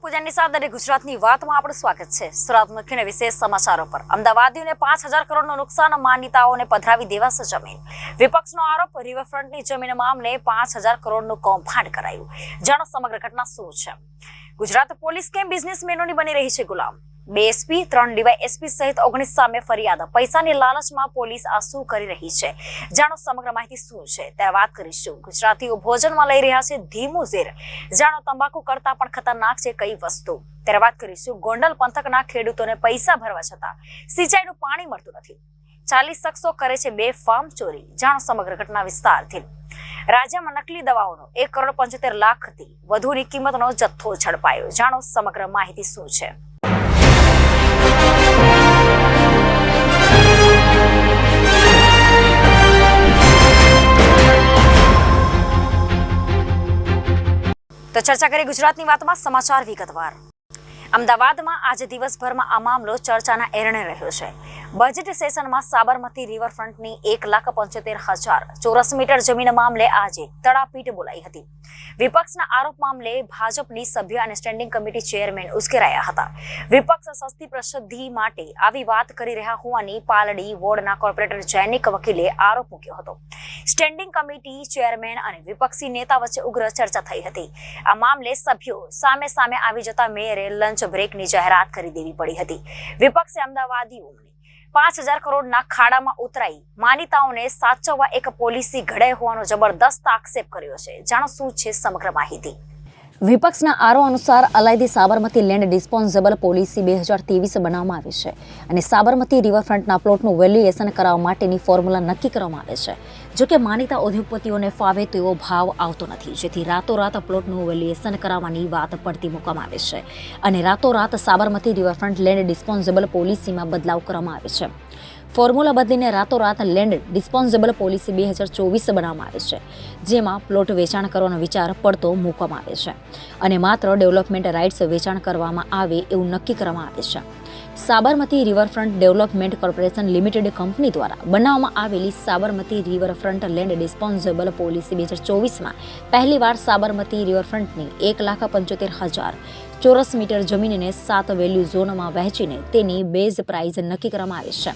પૂજનની સાથે ગુજરાતની વાતમાં આપણું સ્વાગત છે। સુરત મુખ્યને વિશેષ સમાચારો પર અમદાવાદીઓને 5000 કરોડનું નુકસાન, માન્યતાઓને પધરાવી દેવાશે જમીન। વિપક્ષનો આરોપ, રિવરફ્રન્ટની જમીન મામલે 5000 કરોડનું કૌભાંડ કરાયું। જાણો સમગ્ર ઘટના શું છે। ગુજરાત પોલીસ કેમ બિઝનેસમેનોની બની રહી છે ગુલામ? 2 એસપી 3 ડીવાયએસપી સહિત 19 સામે ફરિયાદ। પૈસાની લાલચમાં પોલીસ આ શું કરી રહી છે? જાણો સમગ્ર માહિતી શું છે ત્યારે વાત કરીશું। ગુજરાતીઓ ભોજનમાં લઈ રહ્યા છે ધીમું ઝેર। જાણો તંબાકુ કરતા પણ ખતરનાક છે કઈ વસ્તુ ત્યારે વાત કરીશું। ગોંડલ પંથકના ખેડૂતોને પૈસા ભરવા છતાં સિંચાઈનું પાણી મળતું નથી। 40 શખ્સો કરે છે બેફામ ચોરી। જાણો સમગ્ર ઘટના વિસ્તારથી। રાજ્યમાં નકલી દવાઓનો 1,75,00,000થી વધુની કિંમતનો જથ્થો ઝડપાયો। જાણો સમગ્ર માહિતી શું છે। તો ચર્ચા કરીએ ગુજરાતની વાતમાં સમાચાર વિગતવાર। અમદાવાદમાં આજે દિવસભરમાં આ મામલો ચર્ચાના એરણે રહ્યો છે। બજેટ સેશનમાં સાબરમતી રિવરફ્રન્ટની 1,75,000 ચોરસ મીટર જમીન મામલે આજે તડાપીટ બોલાઈ હતી। વિપક્ષના આરોપ મામલે ભાજપની સભ્ય અને સ્ટેન્ડિંગ કમિટી ચેરમેન ઉશ્કેરાયા હતા। વિપક્ષ સસ્તી પ્રસિદ્ધિ માટે આવી વાત કરી રહ્યા હોવાની પાલડી વોર્ડના કોર્પોરેટર જૈનિક વકીલે આરોપ મૂક્યો હતો। સ્ટેન્ડિંગ કમિટી ચેરમેન અને વિપક્ષી નેતા વચ્ચે ઉગ્ર ચર્ચા થઈ હતી। આ મામલે સભ્યો સામે સામે આવી જતા મેયરે લંચ બ્રેકની જાહેરાત કરી દેવી પડી હતી। વિપક્ષે અમદાવાદીઓને 5000 કરોડના ખાડામાં ઉતરાઈ માન્યતાઓને સાચવવા એક પોલિસી ઘડાઈ હોવાનો જબરદસ્ત આક્ષેપ કર્યો છે। જાણો શું છે સમગ્ર માહિતી। વિપક્ષના આરોપ અનુસાર અલાયદી સાબરમતી લેન્ડ ડિસ્પોઝેબલ પોલિસી 2023 બનાવવામાં આવી છે અને સાબરમતી રિવરફ્રન્ટના પ્લોટનું વેલ્યુએશન કરાવવા માટેની ફોર્મ્યુલા નક્કી કરવામાં આવે છે। જો કે માનીતા ઉદ્યોગપતિઓને ફાવે તેવો ભાવ આવતો નથી, જેથી રાતોરાત પ્લોટનું વેલ્યુએશન કરાવવાની વાત પડતી મૂકવામાં આવે છે અને રાતોરાત સાબરમતી રિવરફ્રન્ટ લેન્ડ ડિસ્પોઝેબલ પોલિસીમાં બદલાવ કરવામાં આવે છે। ફોર્મ્યુલા બદલીને રાતોરાત લેન્ડ ડિસ્પોઝેબલ પોલિસી 2024 બનાવવામાં આવે છે, જેમાં પ્લોટ વેચાણ કરવાનો વિચાર પડતો મૂકવામાં આવે છે અને માત્ર ડેવલપમેન્ટ રાઇટ્સ વેચાણ કરવામાં આવે એવું નક્કી કરવામાં આવે છે। Sabarmati riverfront development corporation limited company દ્વારા બનાવવામાં આવેલી Sabarmati riverfront land disposable policy 2024માં પહેલીવાર સાબરમતી રિવરફ્રન્ટની 1,75,000 ચોરસ મીટર જમીનને 7 વેલ્યુ ઝોનમાં વહેંચીને તેની બેઝ પ્રાઇસ નક્કી કરવામાં આવે છે।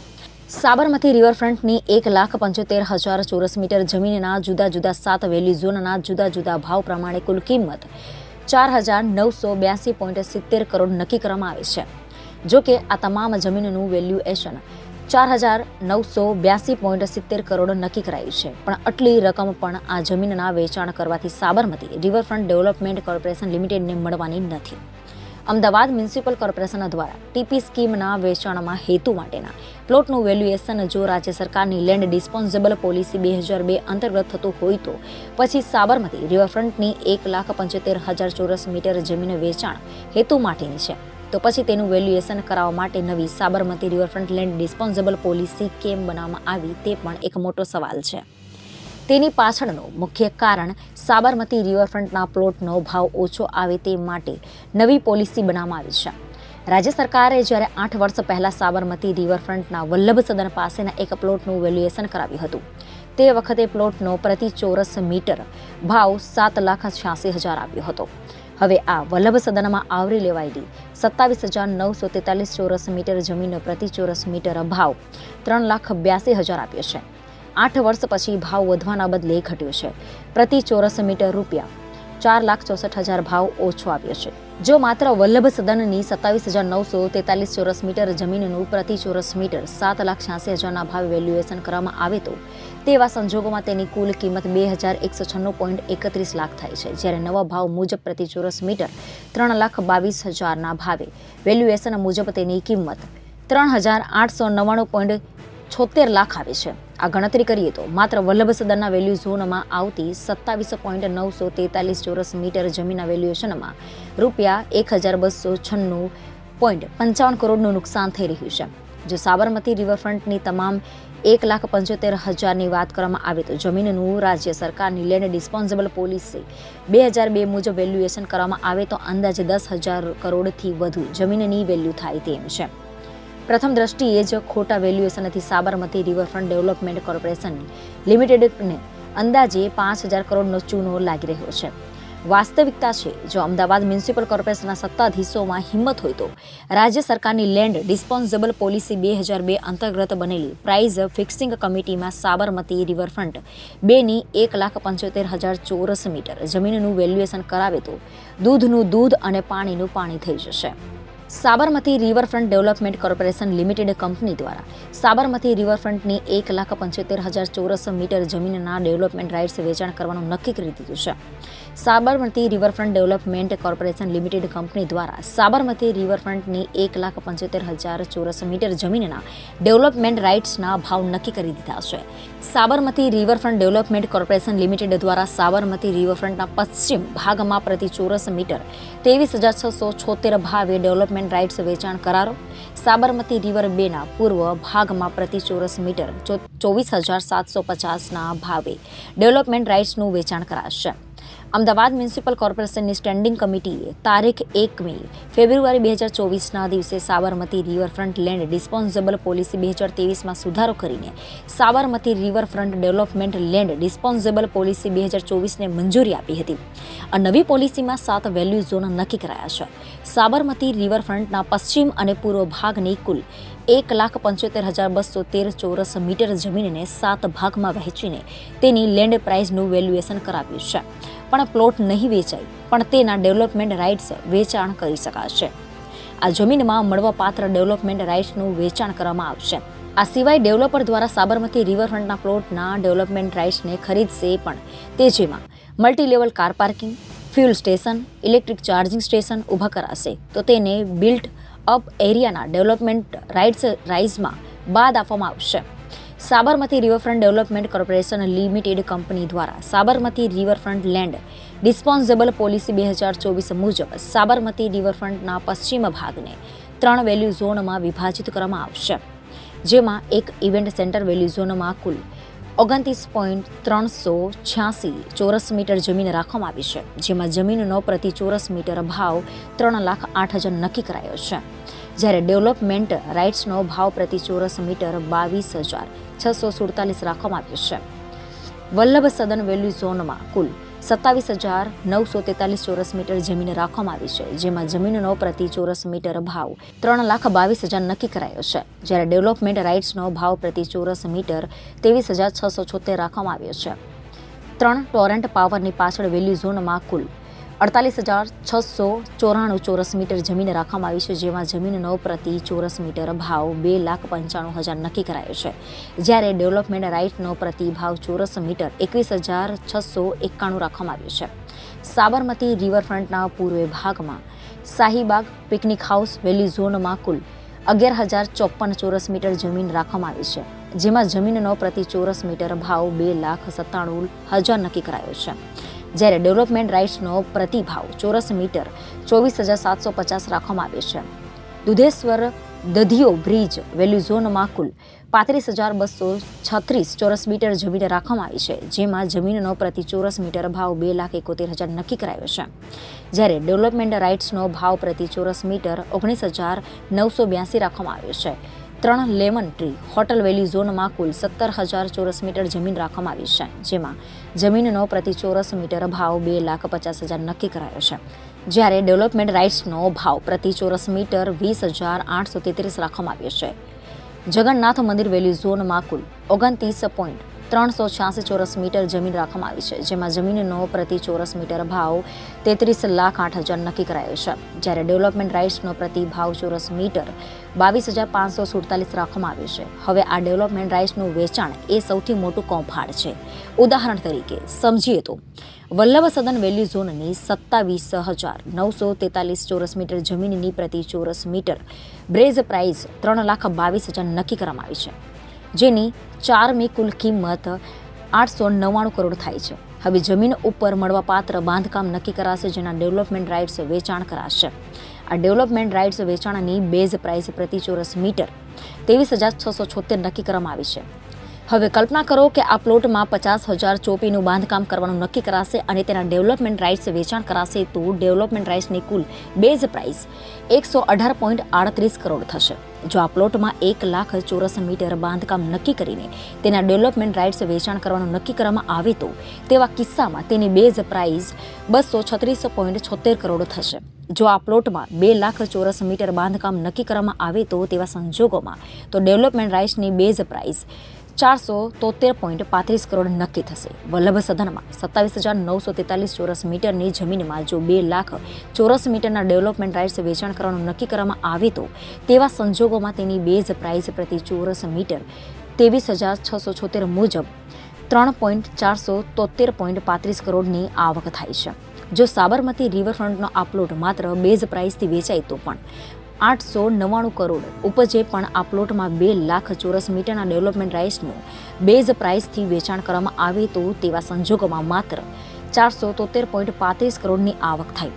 સાબરમતી રિવરફ્રન્ટની 1,75,000 ચોરસ મીટર જમીનના જુદા જુદા 7 વેલ્યુ ઝોનના જુદા જુદા ભાવ પ્રમાણે કુલ કિંમત 4,982.70 કરોડ નક્કી કરવામાં આવે છે। જો કે આ તમામ જમીનનું વેલ્યુએશન 4,982.70 કરોડ નક્કી કરાયું છે, પણ આટલી રકમ પણ આ જમીનના વેચાણ કરવાથી સાબરમતી રિવરફ્રન્ટ ડેવલપમેન્ટ કોર્પોરેશન લિમિટેડને મળવાની નથી। અમદાવાદ મ્યુનિસિપલ કોર્પોરેશન દ્વારા ટીપી સ્કીમના વેચાણમાં હેતુ માટેના પ્લોટનું વેલ્યુએશન જો રાજ્ય સરકારની લેન્ડ ડિસ્પોઝેબલ પોલિસી 2002 અંતર્ગત થતું હોય તો પછી સાબરમતી રિવરફ્રન્ટની 1,75,000 ચોરસ મીટર જમીન વેચાણ હેતુ માટેની છે, તો પછી તેનું વેલ્યુએશન કરાવવા માટે નવી Sabarmati riverfront land disposable policy કેમ બનાવવામાં આવી તે પણ એક મોટો સવાલ છે। તેની પાછળનું મુખ્ય કારણ સાબરમતી રિવરફ્રન્ટના પ્લોટનો ભાવ ઓછો આવે તે માટે નવી પોલિસી બનાવવામાં આવી છે। રાજ્ય સરકારે જ્યારે 8 વર્ષ પહેલા સાબરમતી રિવરફ્રન્ટના વલ્લભ સદન પાસેના એક પ્લોટનું વેલ્યુએશન કરાવ્યું હતું, તે વખતે પ્લોટનો પ્રતિ ચોરસ મીટર ભાવ 7,86,000 આવ્યો હતો। હવે આ વલ્લભ સદનમાં આવરી લેવાયેલી 27,943 ચોરસ મીટર જમીનનો પ્રતિ ચોરસ મીટર ભાવ 3,82,000 આપ્યો છે। 8 વર્ષ પછી ભાવ વધવાના બદલે ઘટ્યો છે। પ્રતિ ચોરસ મીટર રૂપિયા 4,64,000 ભાવ ઓછો આવ્યો છે। જો માત્ર વલ્લભ સદનની 27,943 ચોરસ મીટર જમીનનું પ્રતિ ચોરસ મીટર 7,86,000ના ભાવે વેલ્યુએશન કરવામાં આવે તો તેવા સંજોગોમાં તેની કુલ કિંમત 2,196.31 લાખ થાય છે, જ્યારે નવા ભાવ મુજબ પ્રતિ ચોરસ મીટર 3,22,000ના ભાવે વેલ્યુએશન મુજબ તેની કિંમત 3,899.76 લાખ આવે છે। આ ગણતરી કરીએ તો માત્ર વલ્લભ સદનના વેલ્યુ ઝોનમાં આવતી 27,943 ચોરસ મીટર જમીનના વેલ્યુએશનમાં રૂપિયા 1,296.55 કરોડનું નુકસાન થઈ રહ્યું છે। જો સાબરમતી રિવરફ્રન્ટની તમામ 1,75,000ની વાત કરવામાં આવે તો જમીનનું રાજ્ય સરકારની લેન્ડ ડિસ્પોઝેબલ પોલિસી 2002 મુજબ વેલ્યુએશન કરવામાં આવે તો અંદાજે 10,000 કરોડથી વધુ જમીનની વેલ્યુ થાય તેમ છે। પ્રથમ દ્રષ્ટિએ જ ખોટા વેલ્યુએશનથી સાબરમતી રિવરફ્રન્ટ ડેવલપમેન્ટ કોર્પોરેશન લિમિટેડને અંદાજે 5,000 કરોડનો ચૂનો લાગી રહ્યો છે। વાસ્તવિકતા છે. જો અમદાવાદ મ્યુનિસિપલ કોર્પોરેશનના સત્તાધીશોમાં હિંમત હોય તો રાજ્ય સરકારની લેન્ડ ડિસ્પોઝેબલ પોલિસી 2002 અંતર્ગત બનેલી પ્રાઇઝ ફિક્સિંગ કમિટીમાં સાબરમતી રિવરફ્રન્ટ 2ની 1,75,000 ચોરસ મીટર જમીનનું વેલ્યુએશન કરાવે તો દૂધનું દૂધ અને પાણીનું પાણી થઈ જશે. Sabarmati riverfront development corporation limited company દ્વારા સાબરમતી રિવરફ્રન્ટની 1,75,000 ચોરસ મીટર જમીનના ડેવલપમેન્ટ રાઇટ્સ વેચાણ કરવાનું નક્કી કરી દીધું છે. Sabarmati riverfront development corporation limited company દ્વારા સાબરમતી રિવરફ્રન્ટની 1,75,000 ચોરસ મીટર જમીનના ડેવલપમેન્ટ રાઇટ્સના ભાવ નક્કી કરી દીધા છે. Sabarmati riverfront development corporation limited દ્વારા સાબરમતી રિવરફ્રન્ટના પશ્ચિમ ભાગમાં પ્રતિ ચોરસ મીટર 23,676 ભાવે ડેવલપમેન્ટ રાઇટ્સ વેચાણ કરારો, સાબરમતી રિવર 2ના પૂર્વ ભાગમાં પ્રતિ ચોરસ મીટર 24,750ના ભાવે ડેવલપમેન્ટ રાઇટ્સનું વેચાણ કરાશે. અમદાવાદ મ્યુનિસિપલ કોર્પોરેશનની સ્ટેન્ડિંગ કમિટીએ તારીખ 1 ફેબ્રુઆરી 2024ના દિવસે Sabarmati riverfront land disposable policy 2023માં સુધારો કરીને Sabarmati riverfront development land disposable policy 2024ને મંજૂરી આપી હતી. આ નવી પોલિસીમાં 7 વેલ્યુ ઝોન નક્કી કરાયા છે. સાબરમતી રિવરફ્રન્ટના પશ્ચિમ અને પૂર્વ ભાગની કુલ 1,75,213 ચોરસ મીટર જમીનને 7 ભાગમાં વહેંચીને તેની લેન્ડ પ્રાઇઝનું વેલ્યુએશન કરાવ્યું છે. પણ પ્લોટ નહીં વેચાય, પણ તેના ડેવલપમેન્ટ રાઇટ્સ વેચાણ કરી શકાશે. આ જમીનમાં મળવાપાત્ર ડેવલપમેન્ટ રાઇટ્સનું વેચાણ કરવામાં આવશે. આ સિવાય ડેવલપર દ્વારા સાબરમતી રિવરફ્રન્ટના પ્લોટના ડેવલપમેન્ટ રાઇટ્સને ખરીદશે પણ તે જેમાં multilevel car parking, fuel station, electric charging station ઊભા કરાશે તો તેને બિલ્ટ અપ એરિયાના ડેવલપમેન્ટ રાઇટ્સ રાઇઝમાં બાદ આપવામાં આવશે. Sabarmati riverfront development corporation limited company દ્વારા Sabarmati riverfront land disposable policy 2024 મુજબ સાબરમતી રિવરફ્રન્ટના પશ્ચિમ ભાગને 3 વેલ્યુ ઝોનમાં વિભાજિત કરવામાં આવશે. જેમાં એક ઇવેન્ટ સેન્ટર વેલ્યુ ઝોનમાં કુલ 29.386 ચોરસ મીટર જમીન રાખવામાં આવી છે. જેમાં જમીનનો પ્રતિ ચોરસ મીટર ભાવ 3,08,000 નક્કી કરાયો છે. જ્યારે ડેવલપમેન્ટ રાઇટ્સનો ભાવ પ્રતિ ચોરસ મીટર 22,647 રાખવામાં આવ્યો છે. વલ્લભ સદન વેલ્યુ ઝોનમાં કુલ 27,943 ચોરસ મીટર જમીન રાખવામાં આવી છે. જેમાં જમીનનો પ્રતિ ચોરસ મીટર ભાવ 3,22,000 નક્કી કરાયો છે. જ્યારે ડેવલપમેન્ટ રાઇટ્સનો ભાવ પ્રતિ ચોરસ મીટર 23,676 રાખવામાં આવ્યો છે. 3 ટોરેન્ટ પાવરની પાછળ વેલ્યુ ઝોનમાં કુલ 48,694 ચોરસ મીટર જમીન રાખવામાં આવી છે. જેમાં જમીનનો પ્રતિ ચોરસ મીટર ભાવ 2,95,000 નક્કી કરાયો છે. જ્યારે ડેવલપમેન્ટ રાઇટનો પ્રતિ ભાવ ચોરસ મીટર 21,691 રાખવામાં આવ્યો છે. સાબરમતી રિવરફ્રન્ટના પૂર્વ ભાગમાં શાહીબાગ પિકનિક હાઉસ વેલ્યુ ઝોનમાં કુલ 11,054 ચોરસ મીટર જમીન રાખવામાં આવી છે. જેમાં જમીનનો પ્રતિ ચોરસ મીટર ભાવ 2,97,000 નક્કી કરાયો છે. જ્યારે ડેવલપમેન્ટ રાઇટ્સનો પ્રતિભાવ ચોરસ મીટર 24,750 રાખવામાં આવ્યો છે. દુધેશ્વર દધિયો બ્રિજ વેલ્યુ ઝોનમાં કુલ 35,236 ચોરસ મીટર જમીન રાખવામાં આવી છે. જેમાં જમીનનો પ્રતિ ચોરસ મીટર ભાવ 2,71,000 નક્કી કરાયો છે. જ્યારે ડેવલપમેન્ટ રાઇટ્સનો ભાવ પ્રતિ ચોરસ મીટર 19,982 રાખવામાં આવ્યો છે. 3 લેમન ટ્રી હોટલ વેલ્યુ ઝોનમાં કુલ 17,000 ચોરસ મીટર જમીન રાખવામાં આવી છે. જેમાં જમીનનો પ્રતિ ચોરસ મીટર ભાવ 2,50,000 નક્કી કરાયો છે. જ્યારે ડેવલપમેન્ટ રાઇટ્સનો ભાવ પ્રતિ ચોરસ મીટર 20,833 રાખવામાં આવ્યો છે. જગન્નાથ મંદિર વેલ્યુ ઝોનમાં કુલ 29.386 ચોરસ મીટર જમીન રાખવામાં આવી છે. જેમાં જમીનનો પ્રતિ ચોરસ મીટર ભાવ 33,08,000 નક્કી કરાયો છે. જ્યારે ડેવલપમેન્ટ રાઇટ્સનો પ્રતિ ભાવ ચોરસ મીટર 22,547 રાખવામાં આવ્યો છે. હવે આ ડેવલપમેન્ટ રાઇટ્સનું વેચાણ એ સૌથી મોટું કૌભાંડ છે. ઉદાહરણ તરીકે સમજીએ તો વલ્લભ સદન વેલ્યુ ઝોનની 27,943 ચોરસ મીટર જમીનની પ્રતિ ચોરસ મીટર બ્રેઝ પ્રાઇસ 3,22,000 નક્કી કરવામાં આવી છે. જેની 4મી કુલ કિંમત 899 કરોડ થાય છે. હવે જમીન ઉપર મળવાપાત્ર બાંધકામ નક્કી કરાશે, જેના ડેવલપમેન્ટ રાઇટ્સ વેચાણ કરાશે. આ ડેવલપમેન્ટ રાઇટ્સ વેચાણની બેઝ પ્રાઇસ પ્રતિ ચોરસ મીટર 23,676 નક્કી કરવામાં આવી છે. હવે કલ્પના કરો કે આ પ્લોટમાં 50,000 ચોપીનું બાંધકામ કરવાનું નક્કી કરાશે અને તેના ડેવલપમેન્ટ રાઇટ્સ વેચાણ કરાશે તો ડેવલપમેન્ટ રાઇટ્સની કુલ બેઝ પ્રાઇસ 118.38 કરોડ થશે. જો આ પ્લોટમાં 1 લાખ ચોરસ મીટર બાંધકામ નક્કી કરીને તેના ડેવલપમેન્ટ રાઇટ્સ વેચાણ કરવાનું નક્કી કરવામાં આવે તો તેવા કિસ્સામાં તેની બેઝ પ્રાઇસ 236.76 કરોડ થશે. જો આ પ્લોટમાં 2 લાખ ચોરસ મીટર બાંધકામ નક્કી કરવામાં આવે તો તેવા સંજોગોમાં તો ડેવલપમેન્ટ રાઇટ્સની બેઝ પ્રાઇસ 473.35 કરોડ નક્કી થશે. વલ્લભ સદનમાં 27,943 ચોરસ મીટરની જમીનમાં જો 2 લાખ ચોરસ મીટરના ડેવલપમેન્ટ રાઇટ્સ વેચાણ કરવાનું નક્કી કરવામાં આવે તો તેવા સંજોગોમાં તેની બેઝ પ્રાઇસ પ્રતિ ચોરસ મીટર 23,676 મુજબ 3.473.35 કરોડની આવક થાય છે. જો સાબરમતી રિવરફ્રન્ટનો આ પ્લોટ માત્ર બેઝ પ્રાઇસથી વેચાય તો પણ 899 કરોડ ઉપજે, પણ આ પ્લોટમાં 2 લાખ ચોરસ મીટરના ડેવલપમેન્ટ રાઇટ્સનું બેઝ પ્રાઇસથી વેચાણ કરવામાં આવે તો તેવા સંજોગોમાં માત્ર 473.35 કરોડની આવક થાય.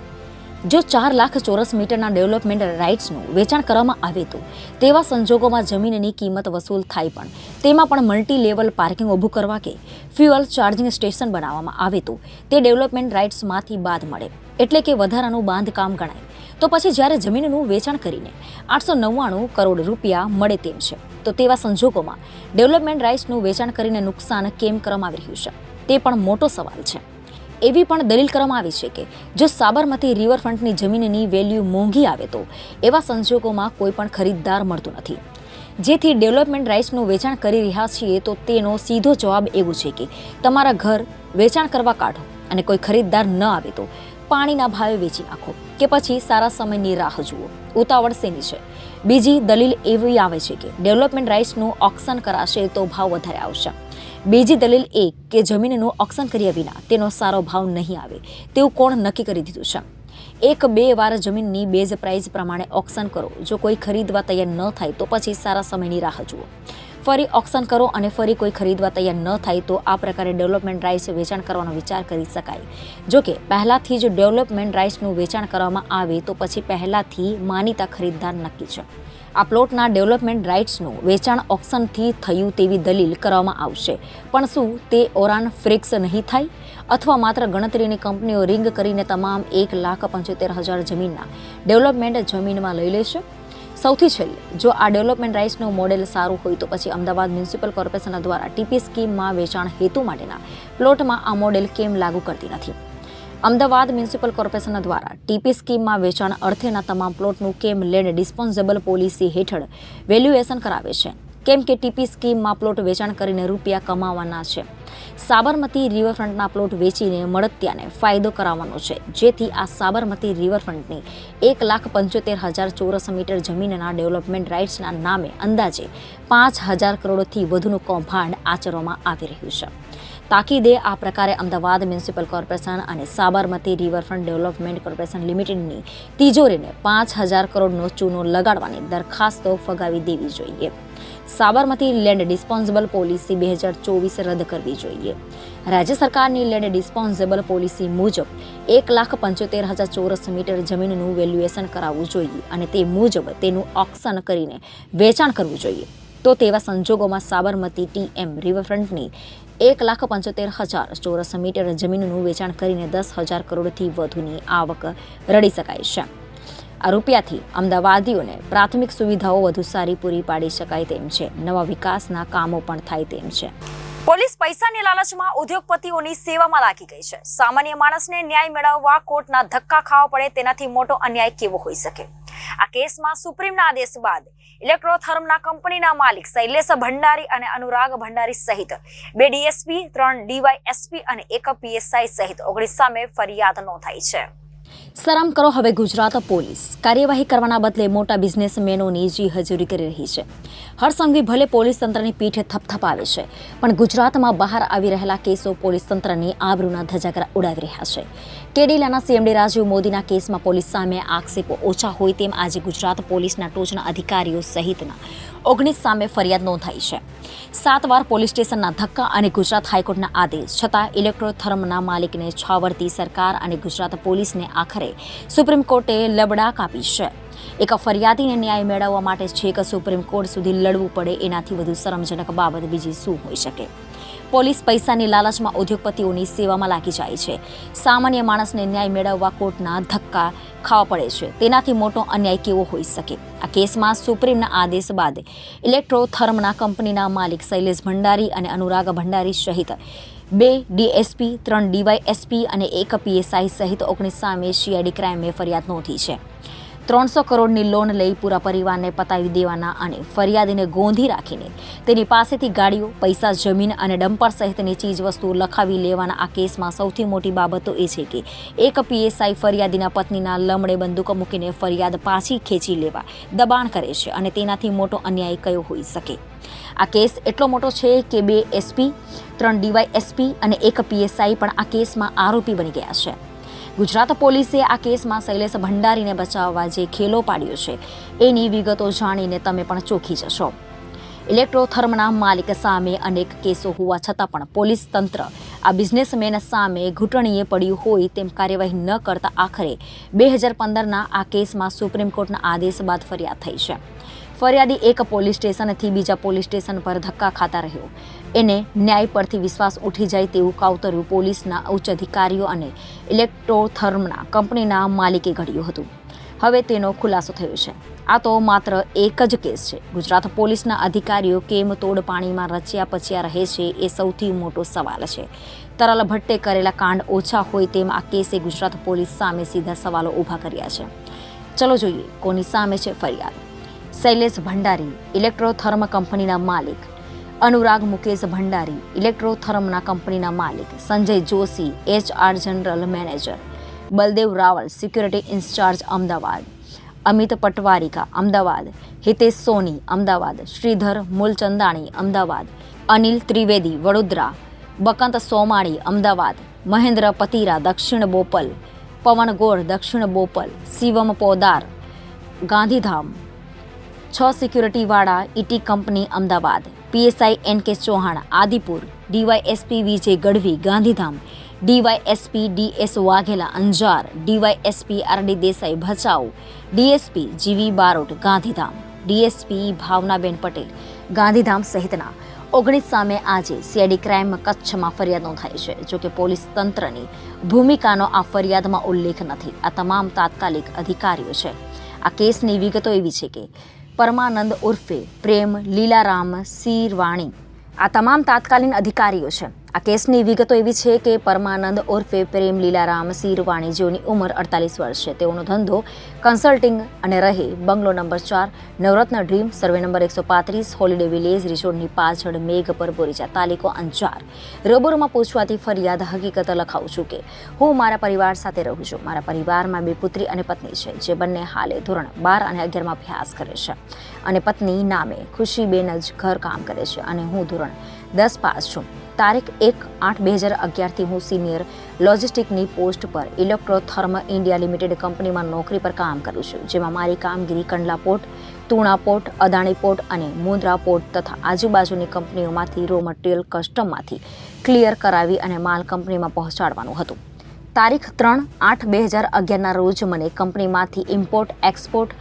જો 4 લાખ ચોરસ મીટરના ડેવલપમેન્ટ રાઇટ્સનું વેચાણ કરવામાં આવે તો તેવા સંજોગોમાં જમીનની કિંમત વસૂલ થાય, પણ તેમાં પણ મલ્ટી લેવલ પાર્કિંગ ઊભું કરવા કે ફ્યુઅલ ચાર્જિંગ સ્ટેશન બનાવવામાં આવે તો તે ડેવલપમેન્ટ રાઇટ્સમાંથી બાદ મળે, એટલે કે વધારાનું બાંધકામ ગણાય. તો પછી જ્યારે જમીનનું વેચાણ કરીને 899 કરોડ રૂપિયા મળે તેમ છે તો તેવા સંજોગોમાં ડેવલપમેન્ટ રાઇટ્સનું વેચાણ કરીને નુકસાન કેમ કરવામાં આવી રહ્યું છે તે પણ મોટો સવાલ છે. એવી પણ દલીલ કરવામાં આવી છે કે જો સાબરમતી રિવરફ્રન્ટની જમીનની વેલ્યુ મોંઘી આવે તો એવા સંજોગોમાં કોઈ પણ ખરીદદાર મળતું નથી. જેથી ડેવલપમેન્ટ રાઇટ્સનું વેચાણ કરી રહ્યા છીએ તો તેનો સીધો જવાબ એવું છે કે તમારા ઘર વેચાણ કરવા કાઢો અને કોઈ ખરીદદાર ન આવે તો પાણીના ભાવે વેચી નાખો કે પછી સારા સમયની રાહ જુઓ. ઉતાવળ શેની છે? બીજી દલીલ એવી આવે છે કે ડેવલપમેન્ટ રાઇટ્સનું ઓક્શન કરાશે તો ભાવ વધારે આવશે. બીજી દલીલ એ કે જમીનનું ઓક્શન કર્યા વિના તેનો સારો ભાવ નહીં આવે તેવું કોણ નક્કી કરી દીધું છે? 1-2 વાર જમીનની બેઝ પ્રાઇસ પ્રમાણે ઓક્શન કરો. જો કોઈ ખરીદવા તૈયાર ન થાય તો પછી સારા સમયની રાહ જુઓ. ફરી ઓક્શન કરો અને ફરી કોઈ ખરીદવા તૈયાર ન થાય તો આ પ્રકારે ડેવલપમેન્ટ રાઇટ્સ વેચાણ કરવાનો વિચાર કરી શકાય. જો કે પહેલાથી જ ડેવલપમેન્ટ રાઇટ્સનું વેચાણ કરવામાં આવે તો પછી પહેલાથી માનીતા ખરીદદાર નક્કી છે. આ પ્લોટના ડેવલપમેન્ટ રાઇટ્સનું વેચાણ ઓક્શનથી થયું તેવી દલીલ કરવામાં આવશે, પણ શું તે ઓરાન ફ્રિક્સ નહીં થાય અથવા માત્ર ગણતરીની કંપનીઓ રિંગ કરીને તમામ 1,75,000 જમીનના ડેવલપમેન્ટ જમીનમાં લઈ લેશે? સૌથી છેલ્લે, જો આ ડેવલપમેન્ટ રાઇટ્સનું મોડેલ સારું હોય તો પછી અમદાવાદ મ્યુનિસિપલ કોર્પોરેશન દ્વારા ટીપી સ્કીમમાં વેચાણ હેતુ માટેના પ્લોટમાં આ મોડેલ કેમ લાગુ કરતી નથી? અમદાવાદ મ્યુનિસિપલ કોર્પોરેશન દ્વારા ટીપી સ્કીમમાં વેચાણ અર્થેના તમામ પ્લોટનું કેમ લેન્ડ ડિસ્પોઝેબલ પોલિસી હેઠળ વેલ્યુએશન કરાવે છે? કેમ કે ટીપી સ્કીમમાં પ્લોટ વેચાણ કરીને રૂપિયા કમાવાના છે. સાબરમતી રિવરફ્રન્ટના પ્લોટ વેચીને મળતિયાને ફાયદો કરાવવાનો છે, જેથી આ સાબરમતી રિવરફ્રન્ટની 1,75,000 ચોરસ મીટર જમીનના ડેવલપમેન્ટ રાઇટ્સના નામે અંદાજે 5,000 કરોડથી વધુનું કૌભાંડ આચરવામાં આવી રહ્યું છે. તાકીદે આ પ્રકારે અમદાવાદ મ્યુનિસિપલ કોર્પોરેશન અને સાબરમતી રિવરફ્રન્ટ ડેવલપમેન્ટ કોર્પોરેશન લિમિટેડની તિજોરીને 5,000 કરોડનો ચૂનો લગાડવાની દરખાસ્તો ફગાવી દેવી જોઈએ. સાબરમતી લેન્ડ ડિસ્પોઝેબલ પોલિસી 2024 રદ કરવી જોઈએ. રાજ્ય સરકારની લેન્ડ ડિસ્પોઝેબલ પોલિસી મુજબ 1,75,000 ચોરસ મીટર જમીનનું વેલ્યુએશન કરાવવું જોઈએ અને તે મુજબ તેનું ઓક્શન કરીને વેચાણ કરવું જોઈએ. તો તેવા સંજોગોમાં સાબરમતી ટીએમ રિવરફ્રન્ટની 1,75,000 ચોરસ મીટર જમીનનું વેચાણ કરીને 10,000 કરોડથી વધુની આવક રળી શકાય છે. આ રૂપિયાથી અમદાવાદીઓને પ્રાથમિક સુવિધાઓ વધુ સારી પૂરી પાડી શકાય તેમ છે. નવા વિકાસના કામો પણ થાય તેમ છે. પોલીસ પૈસાની લાલચમાં ઉદ્યોગપતિઓની સેવામાં લાગી ગઈ છે. સામાન્ય માણસને ન્યાય મેળવવા કોર્ટના ધક્કા ખાવા પડે તેનાથી મોટો અન્યાય કેવો હોઈ શકે? આ કેસમાં સુપ્રીમના આદેશ બાદ ઇલેક્ટ્રોથર્મના કંપનીના માલિક શૈલેષ ભંડારી અને અનુરાગ ભંડારી સહિત 2 ડીએસપી, 3 ડીવાયએસપી અને 1 પીએસઆઈ સહિત 19 સામે ફરિયાદ નોંધાઈ છે. શરમ કરો હવે ગુજરાત પોલીસ. કાર્યવાહી કરવાના બદલે મોટા બિઝનેસમેનોની જી હજૂરી કરી રહી છે. હરસંઘવી ભલે પોલીસ તંત્રની પીઠે થપથપાવે છે, પણ ગુજરાતમાં બહાર આવી રહેલા કેસો પોલીસ તંત્રની આબરૂના ધજાગરા ઉડાવી રહ્યા છે. કેડીલાના સીએમડી રાજીવ મોદીના કેસમાં પોલીસ સામે આક્ષેપો ઓછા હોય તેમ આજે ગુજરાત પોલીસના ટોચના અધિકારીઓ સહિતના 19 સામે ફરિયાદ નોંધાઈ છે. 7 વાર પોલીસ સ્ટેશનના ધક્કા અને ગુજરાત હાઈકોર્ટના આદેશ છતાં ઇલેક્ટ્રોથર્મના માલિકને છાવરતી સરકાર અને ગુજરાત પોલીસને આખરે સુપ્રીમ કોર્ટે લબડાક આપી છે. એક ફરિયાદીને ન્યાય મેળવવા માટે છેક સુપ્રીમ કોર્ટ સુધી લડવું પડે એનાથી વધુ શરમજનક બાબત બીજી શું હોઈ શકે? પોલીસ પૈસાની લાલચમાં ઉદ્યોગપતિઓની સેવામાં લાગી જાય છે. સામાન્ય માણસને ન્યાય મેળવવા કોર્ટના ધક્કા ખાવા પડે છે. તેનાથી મોટો અન્યાય કેવો હોઈ શકે? આ કેસમાં સુપ્રીમના આદેશ બાદ ઇલેક્ટ્રોથર્મના કંપનીના માલિક શૈલેષ ભંડારી અને અનુરાગ ભંડારી સહિત 2 ડીએસપી, 3 ડીવાયએસપી અને 1 પીએસઆઈ સહિત 19 સામે સીઆઈડી ક્રાઇમે ફરિયાદ નોંધી છે. 300 કરોડની લોન લઈ પૂરા પરિવારને પતાવી દેવાના અને ફરિયાદીને ગોંધી રાખીને તેની પાસેથી ગાડીઓ, પૈસા, જમીન અને ડમ્પર સહિતની ચીજવસ્તુઓ લખાવી લેવાના આ કેસમાં સૌથી મોટી બાબત તો એ છે કે એક પીએસઆઈ ફરિયાદીના પત્નીના લમડે બંદૂક મૂકીને ફરિયાદ પાછી ખેંચી લેવા દબાણ કરે છે અને તેનાથી મોટો અન્યાય કયો હોઈ શકે? આ કેસ એટલો મોટો છે કે 2 એસપી, 3 ડીવાયએસપી અને 1 પીએસઆઈ પણ આ કેસમાં આરોપી બની ગયા છે. ગુજરાત પોલીસે આ કેસમાં શૈલેષ ભંડારીને બચાવવા જે ખેલો પાડ્યો છે એની વિગતો જાણીને તમે પણ ચોંકી જશો. ઇલેક્ટ્રોથર્મના માલિક સામે અનેક કેસો હોવા છતાં પણ પોલીસ તંત્ર આ બિઝનેસમેન સામે ઘૂંટણીએ પડ્યું હોય તેમ કાર્યવાહી ન કરતા આખરે 2015ના આ કેસમાં સુપ્રીમ કોર્ટના આદેશ બાદ ફરિયાદ થઈ છે. ફરિયાદી એક પોલીસ સ્ટેશનથી બીજા પોલીસ સ્ટેશન પર ધક્કા ખાતા રહ્યો. એને ન્યાય પરથી વિશ્વાસ ઉઠી જાય તેવું કાવતર્યું પોલીસના ઉચ્ચ અધિકારીઓ અને ઇલેક્ટ્રોથર્મના કંપનીના માલિકે ઘડ્યું હતું. હવે તેનો ખુલાસો થયો છે. આ તો માત્ર એક જ કેસ છે. ગુજરાત પોલીસના અધિકારીઓ કેમ તોડ પાણીમાં રચ્યા પચ્યા રહે છે એ સૌથી મોટો સવાલ છે. તરલ ભટ્ટે કરેલા કાંડ ઓછા હોય તેમ આ કેસે ગુજરાત પોલીસ સામે સીધા સવાલો ઊભા કર્યા છે. ચલો જોઈએ કોની સામે છે ફરિયાદ. શૈલેષ ભંડારી, ઇલેક્ટ્રોથર્મ કંપનીના માલિક. અનુરાગ મુકેશ ભંડારી, ઇલેક્ટ્રોથર્મના કંપનીના માલિક. Sanjay Joshi, HR general manager. Baldev Raval, security incharge Ahmedabad. Amit Patvarika, Ahmedabad. Hitesh Soni, Ahmedabad. Shridhar Mulchandani, Ahmedabad. Anil Trivedi, Vadodara. Bakant Somani, Ahmedabad. Mahendra Patira, દક્ષિણ બોપલ. પવન ગોર, દક્ષિણ બોપલ. શિવમ પોદાર, ગાંધીધામ. 6 સિક્યુરિટીવાળા ET company, Ahmedabad. PSI NK Chauhan, Adipur. DYSP Vijay Gadhvi, Gandhidham. DYSP DS Vaghela, Anjar. DYSP RD Desai, Bhachau. DSP GV Barot, Gandhidham. DSP ભાવનાબેન પટેલ, ગાંધીધામ સહિતના 19 સામે આજે સીઆઈડી ક્રાઇમ કચ્છમાં ફરિયાદ નોંધાઈ છે. જોકે પોલીસ તંત્રની ભૂમિકાનો આ ફરિયાદમાં ઉલ્લેખ નથી. આ તમામ તાત્કાલિક અધિકારીઓ છે. આ કેસની વિગતો એવી છે કે પરમાનંદ ઉર્ફે પ્રેમ લીલારામ શીરવાણી આ તમામ તાત્કાલિન અધિકારીઓ છે. આ કેસની વિગતો એવી છે કે પરમાનંદ ઉર્ફે પ્રેમ લીલારામ શીરવાણી જેઓની ઉંમર 48 વર્ષ છે. તેઓનો ધંધો કન્સલ્ટિંગ અને રહે bungalow number 4, Navratna dream, survey number 135, holiday village, રિસોર્ટની પાછળ, મેઘપર, બોરીચા, તાલુકો અંજાર. રૂબરૂમાં પૂછવાથી ફરિયાદ હકીકત લખાવું છું કે હું મારા પરિવાર સાથે રહું છું. મારા પરિવારમાં 2 પુત્રી અને પત્ની છે જે બંને હાલે ધોરણ 12 અને 11માં અભ્યાસ કરે છે અને પત્ની નામે ખુશીબેન જ ઘર કામ કરે છે અને હું ધોરણ 10 પાસ છું. તારીખ 1/8/2011થી હું સિનિયર લોજિસ્ટિકની પોસ્ટ પર ઇલેક્ટ્રોથર્મ ઇન્ડિયા લિમિટેડ કંપનીમાં નોકરી પર કામ કરું છું, જેમાં મારી કામગીરી Kandla port, Tuna port, Adani port અને મુન્દ્રા પોર્ટ તથા આજુબાજુની કંપનીઓમાંથી રો મટીરિયલ કસ્ટમમાંથી ક્લિયર કરાવી અને માલ કંપનીમાં પહોંચાડવાનું હતું. તારીખ 3/8/2011ના રોજ મને કંપનીમાંથી import export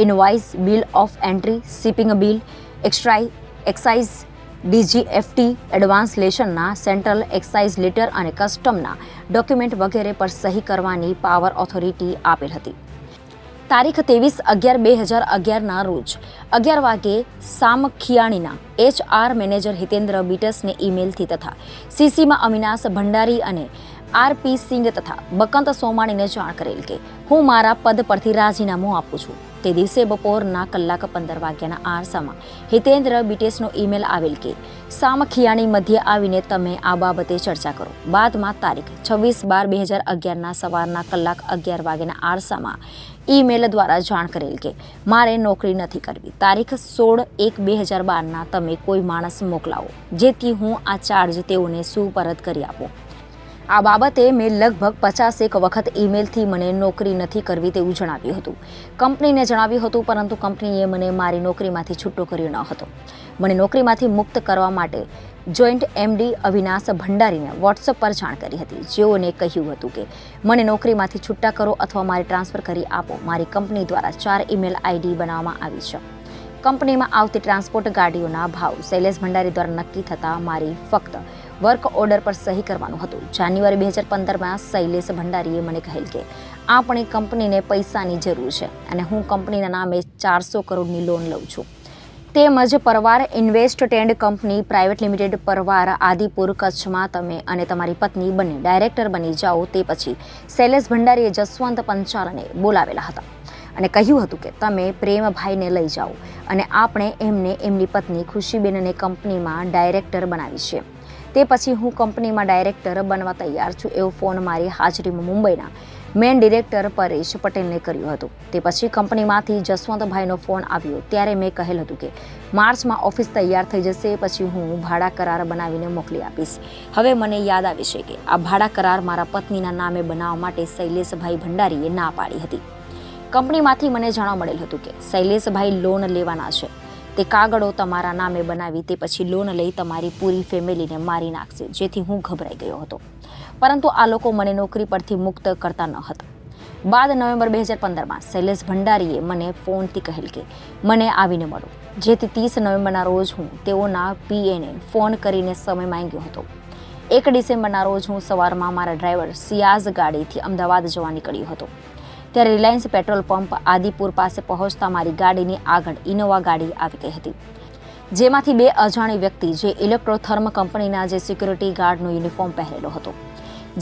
invoice, bill of entry, shipping bill, excise DGFT advance લેશનના સેન્ટ્રલ એક્સાઇઝ લેટર અને કસ્ટમના ડોક્યુમેન્ટ વગેરે પર સહી કરવાની પાવર ઓથોરિટી આપેલ હતી. તારીખ 23/11/2011ના રોજ 11 વાગ્યે સામખિયાણીના HR મેનેજર હિતેન્દ્ર બીટસને ઈમેલથી તથા CCમાં અવિનાશ ભંડારી અને RP સિંઘ તથા બકંત સોમાણીને જાણ કરેલ કે હું મારા પદ પરથી રાજીનામું આપું છું. તે દિવસે બપોરના 1:15 આરસામાં હિતેન્દ્ર બીટેસનો ઈમેલ આવેલ કે સામખિયાણી મધ્ય આવીને તમે આ બાબતે ચર્ચા કરો. બાદમાં તારીખ 26/12/2011ના સવારના 1:11 આરસામાં ઈમેલ દ્વારા જાણ કરેલ કે મારે નોકરી નથી કરવી. તારીખ 16/1/2012ના તમે કોઈ માણસ મોકલાવો જેથી હું આ ચાર્જ તેઓને સુપરત કરી આપું. આ બાબતે મેં લગભગ 50 વખત ઈમેલથી મને નોકરી નથી કરવી તેવું જણાવ્યું હતું. કંપનીને જણાવ્યું હતું, પરંતુ કંપનીએ મને મારી નોકરીમાંથી છૂટો કર્યો ન હતો. મને નોકરીમાંથી મુક્ત કરવા માટે જોઈન્ટ એમડી અવિનાશ ભંડારીને વોટ્સએપ પર જાણ કરી હતી, જેઓને કહ્યું હતું કે મને નોકરીમાંથી છૂટા કરો અથવા મારી ટ્રાન્સફર કરી આપો. મારી કંપની દ્વારા 4 ઈમેલ આઈડી બનાવવામાં આવી છે. કંપનીમાં આવતી ટ્રાન્સપોર્ટ ગાડીઓના ભાવ શૈલેષ ભંડારી દ્વારા નક્કી થતાં મારી ફક્ત વર્ક ઓર્ડર પર સહી કરવાનું હતું. જાન્યુઆરી 2015માં શૈલેષ ભંડારીએ મને કહેલ કે આપણી કંપનીને પૈસાની જરૂર છે અને હું કંપનીના નામે 400 કરોડની લોન લઉં છું. તેમજ પરવાર ઇન્વેસ્ટટેન્ડ કંપની પ્રાઇવેટ લિમિટેડ પરવાર આદિપુર કચ્છમાં તમે અને તમારી પત્ની બંને ડાયરેક્ટર બની જાઓ. તે પછી શૈલેષ ભંડારીએ જસવંત પંચાલને બોલાવેલા હતા અને કહ્યું હતું કે તમે પ્રેમભાઈને લઈ જાઓ અને આપણે એમને એમની પત્ની ખુશીબેનને કંપનીમાં ડાયરેક્ટર બનાવી છે. તે પછી હું કંપનીમાં ડાયરેક્ટર બનવા તૈયાર છું એવો ફોન મારી હાજરીમાં મુંબઈના મેન ડિરેક્ટર પરેશ પટેલને કર્યો હતો. તે પછી કંપનીમાંથી જસવંતભાઈનો ફોન આવ્યો. ત્યારે મેં કહેલ હતું કે માર્ચમાં ઓફિસ તૈયાર થઈ જશે, પછી હું ભાડા કરાર બનાવીને મોકલી આપીશ. હવે મને યાદ આવે છે કે આ ભાડા કરાર મારા પત્નીના નામે બનાવવા માટે શૈલેષભાઈ ભંડારીએ ના પાડી હતી. કંપનીમાંથી મને જાણવા મળેલ હતું કે શૈલેષભાઈ લોન લેવાના છે. તે કાગળો તમારા નામે બનાવી તે પછી લોન લઈ તમારી પૂરી ફેમિલીને મારી નાખશે, જેથી હું ગભરાઈ ગયો હતો. પરંતુ આ લોકો મને નોકરી પરથી મુક્ત કરતા ન હતા. બાદ નવેમ્બર 2015માં શૈલેષ ભંડારીએ મને ફોનથી કહેલ કે મને આવીને મળો, જેથી 30 નવેમ્બરના રોજ હું તેઓના પીએને ફોન કરીને સમય માંગ્યો હતો. 1 ડિસેમ્બરના રોજ હું સવારમાં મારા ડ્રાઈવર સિયાઝ ગાડીથી અમદાવાદ જવા નીકળ્યો હતો. ત્યારે રિલાયન્સ પેટ્રોલ પંપ આદિપુર પાસે પહોંચતા મારી ગાડીની આગળ ઇનોવા ગાડી આવી ગઈ હતી, જેમાંથી 2 અજાણી વ્યક્તિ જે ઇલેક્ટ્રોથર્મ કંપનીના જે સિક્યુરિટી ગાર્ડનો યુનિફોર્મ પહેરેલો હતો,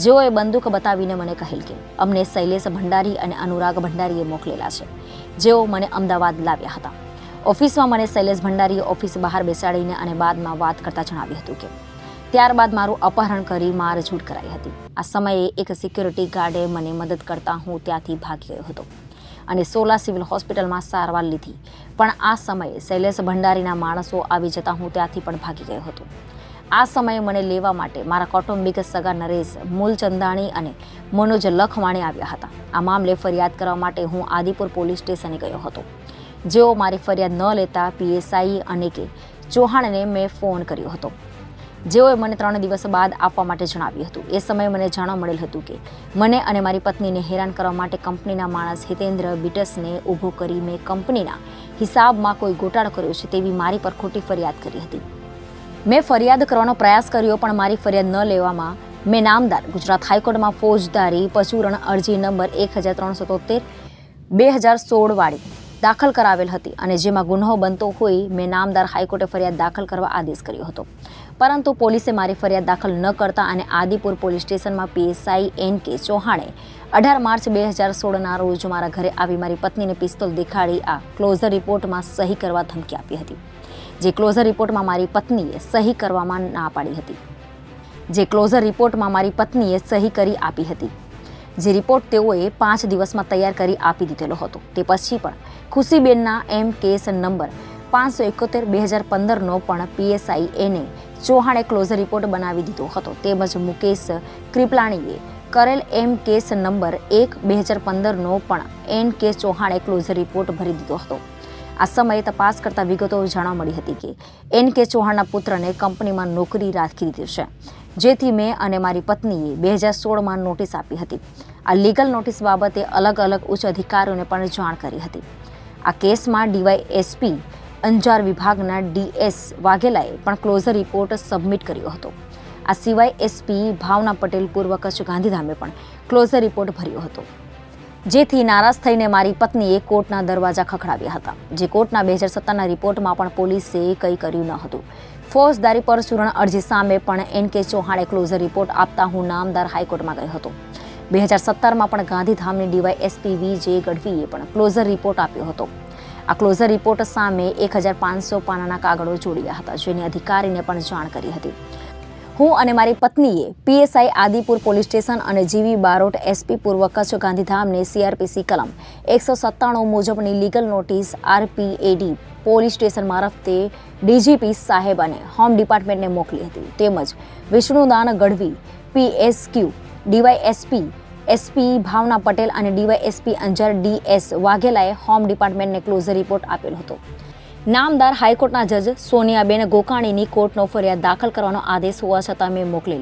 જેઓએ બંદૂક બતાવીને મને કહેલ કે અમને શૈલેષ ભંડારી અને અનુરાગ ભંડારીએ મોકલેલા છે, જેઓ મને અમદાવાદ લાવ્યા હતા. ઓફિસમાં મને શૈલેષ ભંડારીએ ઓફિસ બહાર બેસાડીને અને બાદમાં વાત કરતા જણાવ્યું હતું કે ત્યારબાદ મારું અપહરણ કરી મારઝૂડ કરાઈ હતી. આ સમયે એક સિક્યુરિટી ગાર્ડે મને મદદ કરતા હું ત્યાંથી ભાગી ગયો હતો અને સોલા સિવિલ હોસ્પિટલમાં સારવાર લીધી. પણ આ સમયે શૈલેષ ભંડારીના માણસો આવી જતા હું ત્યાંથી પણ ભાગી ગયો હતો. આ સમયે મને લેવા માટે મારા કૌટુંબિક સગા નરેશ મૂલચંદાણી અને મનોજ લખવાણી આવ્યા હતા. આ મામલે ફરિયાદ કરવા માટે હું આદિપુર પોલીસ સ્ટેશને ગયો હતો. જેઓ મારી ફરિયાદ ન લેતા પીએસઆઈ અને કે ચૌહાણને મેં ફોન કર્યો હતો, જેઓએ મને 3 દિવસ બાદ આપવા માટે જણાવ્યું હતું. એ સમયે મને જાણવા મળેલ હતું કે મને અને મારી પત્નીને હેરાન કરવા માટે કંપનીના માણસ હિતેન્દ્ર બિટસને ઊભો કરી મેં કંપનીના હિસાબમાં કોઈ ગોટાળો કર્યો છે તેવી મારી પર ખોટી ફરિયાદ કરી હતી. મેં ફરિયાદ કરવાનો પ્રયાસ કર્યો, પણ મારી ફરિયાદ ન લેવામાં મેં નામદાર ગુજરાત હાઈકોર્ટમાં ફોજદારી પચુરણ અરજી નંબર 1373 2016 વાળી દાખલ કરાવેલ હતી અને જેમાં ગુન્હો બનતો હોય મેં નામદાર હાઈકોર્ટે ફરિયાદ દાખલ કરવા આદેશ કર્યો હતો. પરંતુ પોલીસે મારી ફરિયાદ દાખલ ન કરતા અને આદિપુર પોલીસ સ્ટેશનમાં પીએસઆઈ NK ચૌહાણે 18 માર્ચ 2016ના રોજ મારા ઘરે આવી મારી પત્નીને પિસ્તોલ દેખાડી આ ક્લોઝર રિપોર્ટમાં સહી કરવા ધમકી આપી હતી. જે ક્લોઝર રિપોર્ટમાં મારી પત્નીએ સહી કરવામાં ના પાડી હતી. સહી કરી આપી હતી. જે રિપોર્ટ તેઓએ 5 દિવસમાં તૈયાર કરી આપી દીધેલો હતો. તે પછી પણ ખુશીબેનના કેસ નંબર 571/2015નો પણ પીએસઆઈ NK ચૌહાણે ક્લોઝર રિપોર્ટ બનાવી દીધો હતો. તેમજ મુકેશ કૃપલાણીએ કરેલ કેસ નંબર 1/2015નો પણ NK ચૌહાણે ક્લોઝર રિપોર્ટ ભરી દીધો હતો. આ સમયે તપાસ કરતા વિગતો જાણવા મળી હતી કે NK ચૌહાણના પુત્રને કંપનીમાં નોકરી રાખી દીધી છે, જેથી મેં અને મારી પત્નીએ 2016માં નોટિસ આપી હતી. આ લીગલ નોટિસ બાબતે અલગ અલગ ઉચ્ચ અધિકારીઓને પણ જાણ કરી હતી. આ કેસમાં DYSP અંજાર વિભાગના DS વાઘેલાએ પણ ક્લોઝર રિપોર્ટ સબમિટ કર્યો હતો. આ સિવાય SP ભાવના પટેલ પૂર્વ કચ્છ ગાંધીધામે પણ ક્લોઝર રિપોર્ટ ભર્યો હતો. જેથી નારાજ થઈને મારી પત્નીએ કોર્ટના દરવાજા ખખડાવ્યા હતા. જે કોર્ટના 2017ના રિપોર્ટમાં પણ પોલીસે કંઈ કર્યું ન હતું. ફોજદારી પરચુરણ અરજી સામે પણ NK ચૌહાણે ક્લોઝર રિપોર્ટ આપતા હું નામદાર હાઈકોર્ટમાં ગયો હતો. 2017માં પણ ગાંધીધામની DYSP VJ ગઢવીએ પણ ક્લોઝર રિપોર્ટ આપ્યો હતો. આ ક્લોઝર રિપોર્ટ સામે 1500 પાનાના કાગળો જોડ્યા હતા, જેની અધિકારીને પણ જાણ કરી હતી. હું અને મારી પત્નીએ પીએસઆઈ આદિપુર પોલીસ સ્ટેશન અને GV બારોટ SP પૂર્વ કચ્છ ગાંધીધામને CRPC કલમ 197 મુજબની legal notice RPAD police station મારફતે DGP સાહેબ અને હોમ ડિપાર્ટમેન્ટને મોકલી હતી. તેમજ વિષ્ણુદાન ગઢવી PSQ DYSP SP ભાવના પટેલ અને DYSP અંજાર DS વાઘેલાએ હોમ ડિપાર્ટમેન્ટને ક્લોઝર રિપોર્ટ આપેલો હતો. નામદાર હાઈકોર્ટના જજ સોનિયાબેન ગોકાણીની કોર્ટનો ફરિયાદ દાખલ કરવાનો આદેશ હોવા છતાં મેં મોકલેલ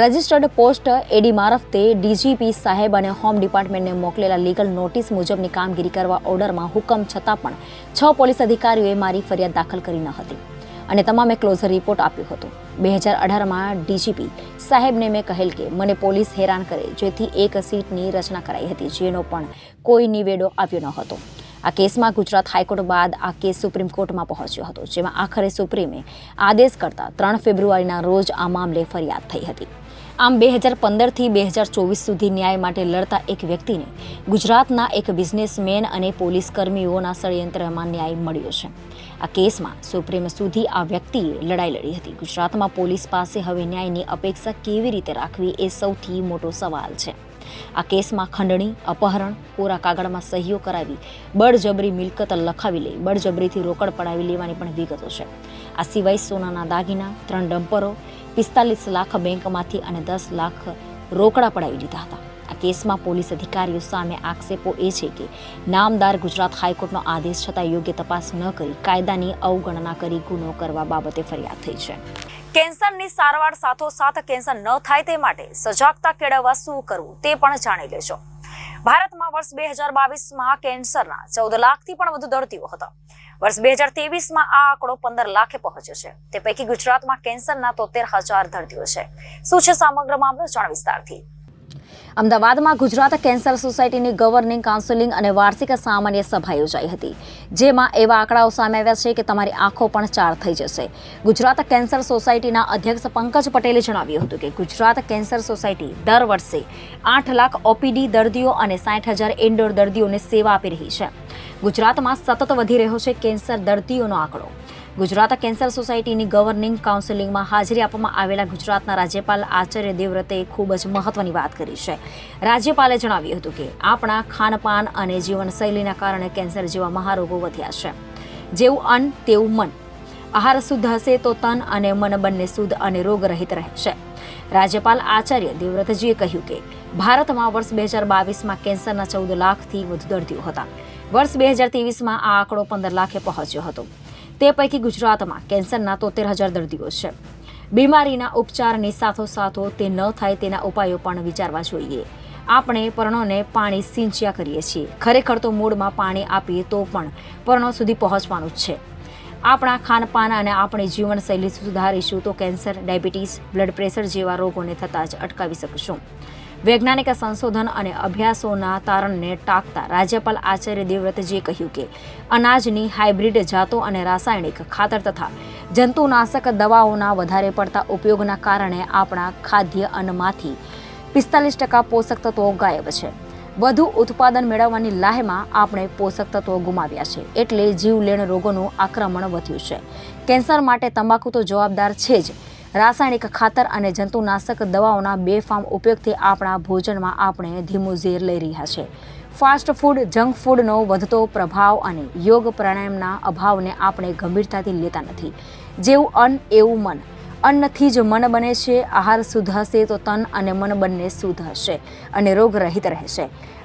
રજિસ્ટર્ડ પોસ્ટ એડી મારફતે ડીજીપી સાહેબ અને હોમ ડિપાર્ટમેન્ટને મોકલેલા લીગલ નોટિસ મુજબની કામગીરી કરવા ઓર્ડરમાં હુકમ છતાં પણ 6 પોલીસ અધિકારીઓએ મારી ફરિયાદ દાખલ કરી ન હતી અને તમામે ક્લોઝર રિપોર્ટ આપ્યો હતો. 2018માં ડીજીપી સાહેબને મેં કહેલ કે મને પોલીસ હેરાન કરે જેથી એક સીટની રચના કરાઈ હતી, જેનો પણ કોઈ નિવેડો આવ્યો ન હતો. આ કેસમાં ગુજરાત હાઈકોર્ટ બાદ આ કેસ સુપ્રીમ કોર્ટમાં પહોંચ્યો હતો, જેમાં આખરે સુપ્રીમે આદેશ કરતા 3 ફેબ્રુઆરીના રોજ આ મામલે ફરિયાદ થઈ હતી. આમ 2015થી 2024 સુધી ન્યાય માટે લડતા એક વ્યક્તિને ગુજરાતના એક બિઝનેસમેન અને પોલીસ કર્મીઓના ષડયંત્રમાં ન્યાય મળ્યો છે. આ કેસમાં સુપ્રીમ સુધી આ વ્યક્તિએ લડાઈ લડી હતી. ગુજરાતમાં પોલીસ પાસે હવે ન્યાયની અપેક્ષા કેવી રીતે રાખવી એ સૌથી મોટો સવાલ છે. આ કેસમાં ખંડણી, અપહરણ, કોરા કાગળમાં સહીઓ કરાવી, બળજબરી મિલકત લખાવી લઈ, બળજબરીથી રોકડ પડાવી લેવાની પણ વિગતો છે. આ સિવાય સોનાના દાગીના, 3 ડમ્પરો, 45 લાખ બેંકમાંથી અને 10 લાખ રોકડા પડાવી લીધા હતા. આ કેસમાં પોલીસ અધિકારીઓ સામે આક્ષેપો એ છે કે નામદાર ગુજરાત હાઈકોર્ટનો આદેશ છતાં યોગ્ય તપાસ ન કરી કાયદાની અવગણના કરી ગુનો કરવા બાબતે ફરિયાદ થઈ છે. કેન્સરની સારવાર સાથોસાથ કેન્સર ન થાય તે માટે સજાગતા કેળવવા શું કરવું તે પણ જાણી લેજો. ભારતમાં વર્ષ 2022માં કેન્સરના 14 લાખથી પણ વધુ દર્દીઓ હતા. વર્ષ 2023માં આ આંકડો 15 લાખે પહોંચ્યો છે. તે પૈકી ગુજરાતમાં કેન્સરના 73,000 દર્દીઓ છે. શું છે સમગ્ર મામલો, જાણ વિસ્તારથી. અમદાવાદમાં ગુજરાત કેન્સર સોસાયટીની ગવર્નિંગ કાઉન્સિલિંગ અને વાર્ષિક સામાન્ય સભા યોજાઈ હતી, જેમાં એવા આંકડાઓ સામે આવ્યા છે કે તમારી આંખો પણ ચાર થઈ જશે. ગુજરાત કેન્સર સોસાયટીના અધ્યક્ષ પંકજ પટેલે જણાવ્યું હતું કે ગુજરાત કેન્સર સોસાયટી દર વર્ષે 8 લાખ ઓપીડી દર્દીઓ અને 60,000 ઇન્ડોર દર્દીઓને સેવા આપી રહી છે. ગુજરાતમાં સતત વધી રહ્યો છે કેન્સર દર્દીઓનો આંકડો. ગુજરાત કેન્સર સોસાયટીની ગવર્નિંગ કાઉન્સિલિંગમાં હાજરી આપવામાં આવેલા ગુજરાતના રાજ્યપાલ આચાર્ય દેવવ્રતે ખૂબ જ મહત્વની વાત કરી છે. રાજ્યપાલે જણાવ્યું હતું કે આપણા ખાનપાન અને જીવનશૈલીના કારણે કેન્સર જેવા મહારોગો વધ્યા છે. જેવું અન્ન તેવું મન. આહાર શુદ્ધ હશે તો તન અને મન બંને શુદ્ધ અને રોગરહિત રહેશે. રાજ્યપાલ આચાર્ય દેવવ્રતજીએ કહ્યું કે ભારતમાં વર્ષ 2022માં કેન્સરના 14 લાખથી વધુ દર્દીઓ હતા. વર્ષ 2023માં આ આંકડો 15 લાખે પહોંચ્યો હતો. તે પૈકી ગુજરાતમાં કેન્સરના 73,000 દર્દીઓ છે. બીમારીના ઉપચારની સાથોસાથ તે ન થાય તેના ઉપાયો પણ વિચારવા જોઈએ. આપણે પર્ણોને પાણી સિંચ્યા કરીએ છીએ. ખરેખર તો મૂળમાં પાણી આપીએ તો પણ પર્ણો સુધી પહોંચવાનું જ છે. આપણા ખાનપાન અને આપણી જીવનશૈલી સુધારીશું તો કેન્સર, ડાયાબિટીસ, બ્લડ પ્રેશર જેવા રોગોને થતાં જ અટકાવી શકશું. વૈજ્ઞાનિક સંશોધન અને અભ્યાસોના તારણને ટાંકતા રાજ્યપાલ આચાર્ય દેવવ્રતજીએ કહ્યું કે અનાજની હાઇબ્રિડ જાતો અને રાસાયણિક ખાતર તથા જંતુનાશક દવાઓના વધારે પડતા ઉપયોગના કારણે આપણા ખાદ્ય અન્નમાંથી 45% પોષક તત્વો ગાયબ છે. વધુ ઉત્પાદન મેળવવાની લાહેમાં આપણે પોષક તત્વો ગુમાવ્યા છે, એટલે જીવલેણ રોગોનું આક્રમણ વધ્યું છે. કેન્સર માટે તંબાકુ તો જવાબદાર છે જ. રાસાયણિક ખાતર અને જંતુનાશક દવાઓના બેફામ ઉપયોગથી આપણા ભોજનમાં આપણે ધીમું ઝેર લઈ રહ્યા છે. ફાસ્ટ ફૂડ, જંક ફૂડનો વધતો પ્રભાવ અને યોગ પ્રાણાયામના અભાવને આપણે ગંભીરતાથી લેતા નથી. જેવું અન્ન એવું મન. અન્નથી જ મન બને છે. આહાર શુદ્ધ હશે તો તન અને મન બંને શુદ્ધ હશે અને રોગરહિત રહેશે.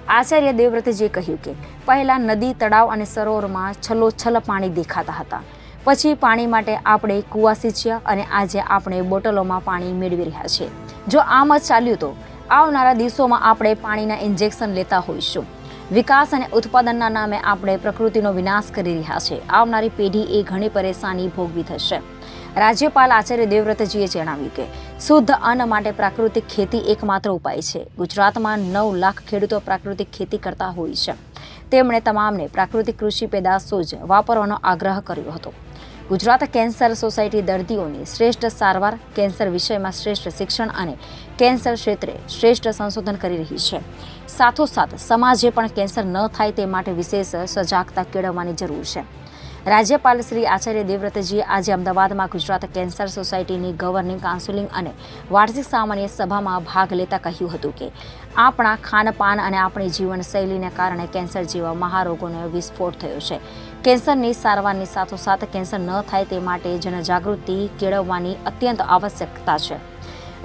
આચાર્ય દેવવ્રતજીએ કહ્યું કે પહેલા નદી, તળાવ અને સરોવરમાં છલોછલ પાણી દેખાતા હતા. પછી પાણી માટે આપણે કૂવા સિંચ્યા અને આજે આપણે બોટલોમાં પાણી મેળવી રહ્યા છીએ. જો આમ જ ચાલ્યું તો આવનારા દિવસોમાં આપણે પાણીના ઇન્જેક્શન લેતા હોઈશું. વિકાસ અને ઉત્પાદનના નામે આપણે પ્રકૃતિનો વિનાશ કરી રહ્યા છીએ. આવનારી પેઢી એ ઘણી પરેશાની ભોગવી થશે. રાજ્યપાલ આચાર્ય દેવવ્રતજીએ જણાવ્યું કે શુદ્ધ અન્ન માટે પ્રાકૃતિક ખેતી એકમાત્ર ઉપાય છે. ગુજરાતમાં 9 લાખ ખેડૂતો પ્રાકૃતિક ખેતી કરતા હોય છે. તેમણે તમામને પ્રાકૃતિક કૃષિ પેદાશો જ વાપરવાનો આગ્રહ કર્યો હતો. ગુજરાત કેન્સર સોસાયટી દર્દીઓની શ્રેષ્ઠ સારવાર, કેન્સર વિષયમાં શ્રેષ્ઠ શિક્ષણ અને કેન્સર ક્ષેત્રે શ્રેષ્ઠ સંશોધન કરી રહી છે. સાથોસાથ સમાજે પણ કેન્સર ન થાય તે માટે વિશેષ સજાગતા કેળવવાની જરૂર છે. રાજ્યપાલ શ્રી આચાર્ય દેવવ્રતજીએ આજે અમદાવાદમાં ગુજરાત કેન્સર સોસાયટીની ગવર્નિંગ કાઉન્સિલિંગ અને વાર્ષિક સામાન્ય સભામાં ભાગ લેતા કહ્યું હતું કે આપણા ખાનપાન અને આપણી જીવનશૈલીને કારણે કેન્સર જેવા મહારોગોનો વિસ્ફોટ થયો છે. કેન્સરની સારવારની સાથોસાથ કેન્સર ન થાય તે માટે જનજાગૃતિ કેળવવાની અત્યંત આવશ્યકતા છે.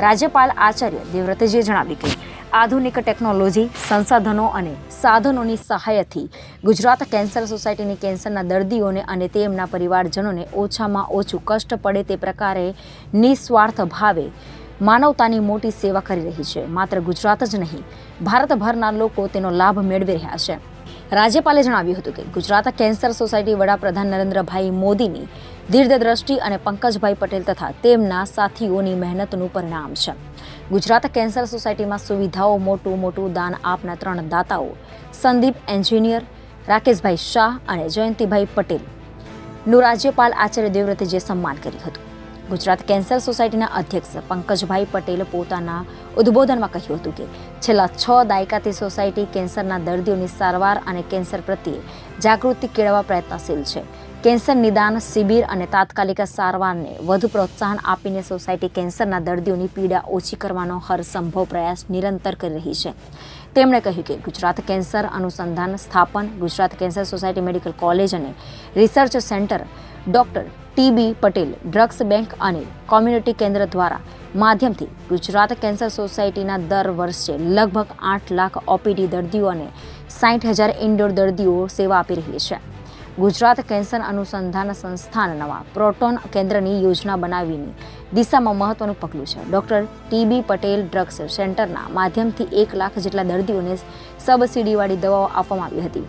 રાજ્યપાલ આચાર્ય દેવવ્રતજીએ જણાવ્યું કે આધુનિક ટેકનોલોજી, સંસાધનો અને સાધનોની સહાયથી ગુજરાત કેન્સર સોસાયટીની કેન્સરના દર્દીઓને અને તેમના પરિવારજનોને ઓછામાં ઓછું કષ્ટ પડે તે પ્રકારે નિસ્વાર્થ ભાવે માનવતાની મોટી સેવા કરી રહી છે. માત્ર ગુજરાત જ નહીં, ભારતભરના લોકો તેનો લાભ મેળવી રહ્યા છે. રાજ્યપાલે જણાવ્યું હતું કે ગુજરાત કેન્સર સોસાયટી વડાપ્રધાન નરેન્દ્રભાઈ મોદીની દીર્ઘદ્રષ્ટિ અને પંકજભાઈ પટેલ તથા તેમના સાથીઓની મહેનતનું પરિણામ છે. ગુજરાત કેન્સર સોસાયટીમાં સુવિધાઓ મોટું દાન આપના 3 દાતાઓ સંદીપ એન્જિનિયર, રાકેશભાઈ શાહ અને જયંતિભાઈ પટેલનું રાજ્યપાલ આચાર્ય દેવવ્રતજીએ સન્માન કર્યું હતું. ગુજરાત કેન્સર સોસાયટીના અધ્યક્ષ પંકજભાઈ પટેલે પોતાના ઉદ્બોધનમાં કહ્યું હતું કે છેલ્લા 6 દાયકાથી સોસાયટી કેન્સરના દર્દીઓની સારવાર અને કેન્સર પ્રત્યે જાગૃતિ કેળવવા પ્રયત્નશીલ છે. કેન્સર નિદાન શિબિર અને તાત્કાલિક સારવારને વધુ પ્રોત્સાહન આપીને સોસાયટી કેન્સરના દર્દીઓની પીડા ઓછી કરવાનો હરસંભવ પ્રયાસ નિરંતર કરી રહી છે. તેમણે કહ્યું કે ગુજરાત કેન્સર અનુસંધાન સ્થાપન, Gujarat cancer society medical college અને research centre, doctor T B. Patel drugs bank અને કોમ્યુનિટી કેન્દ્ર દ્વારા માધ્યમથી ગુજરાત કેન્સર સોસાયટીના દર વર્ષે લગભગ 8 લાખ ઓપીડી દર્દીઓ અને 60,000 ઇન્ડોર દર્દીઓ સેવા આપી રહી છે. ગુજરાત કેન્સર અનુસંધાન સંસ્થાન નવા પ્રોટોન કેન્દ્રની યોજના બનાવીની દિશામાં મહત્વનું પગલું છે. Doctor T B. પટેલ ડ્રગ્સ સેન્ટરના માધ્યમથી 1 લાખ જેટલા દર્દીઓને સબસિડીવાળી દવાઓ આપવામાં આવી હતી.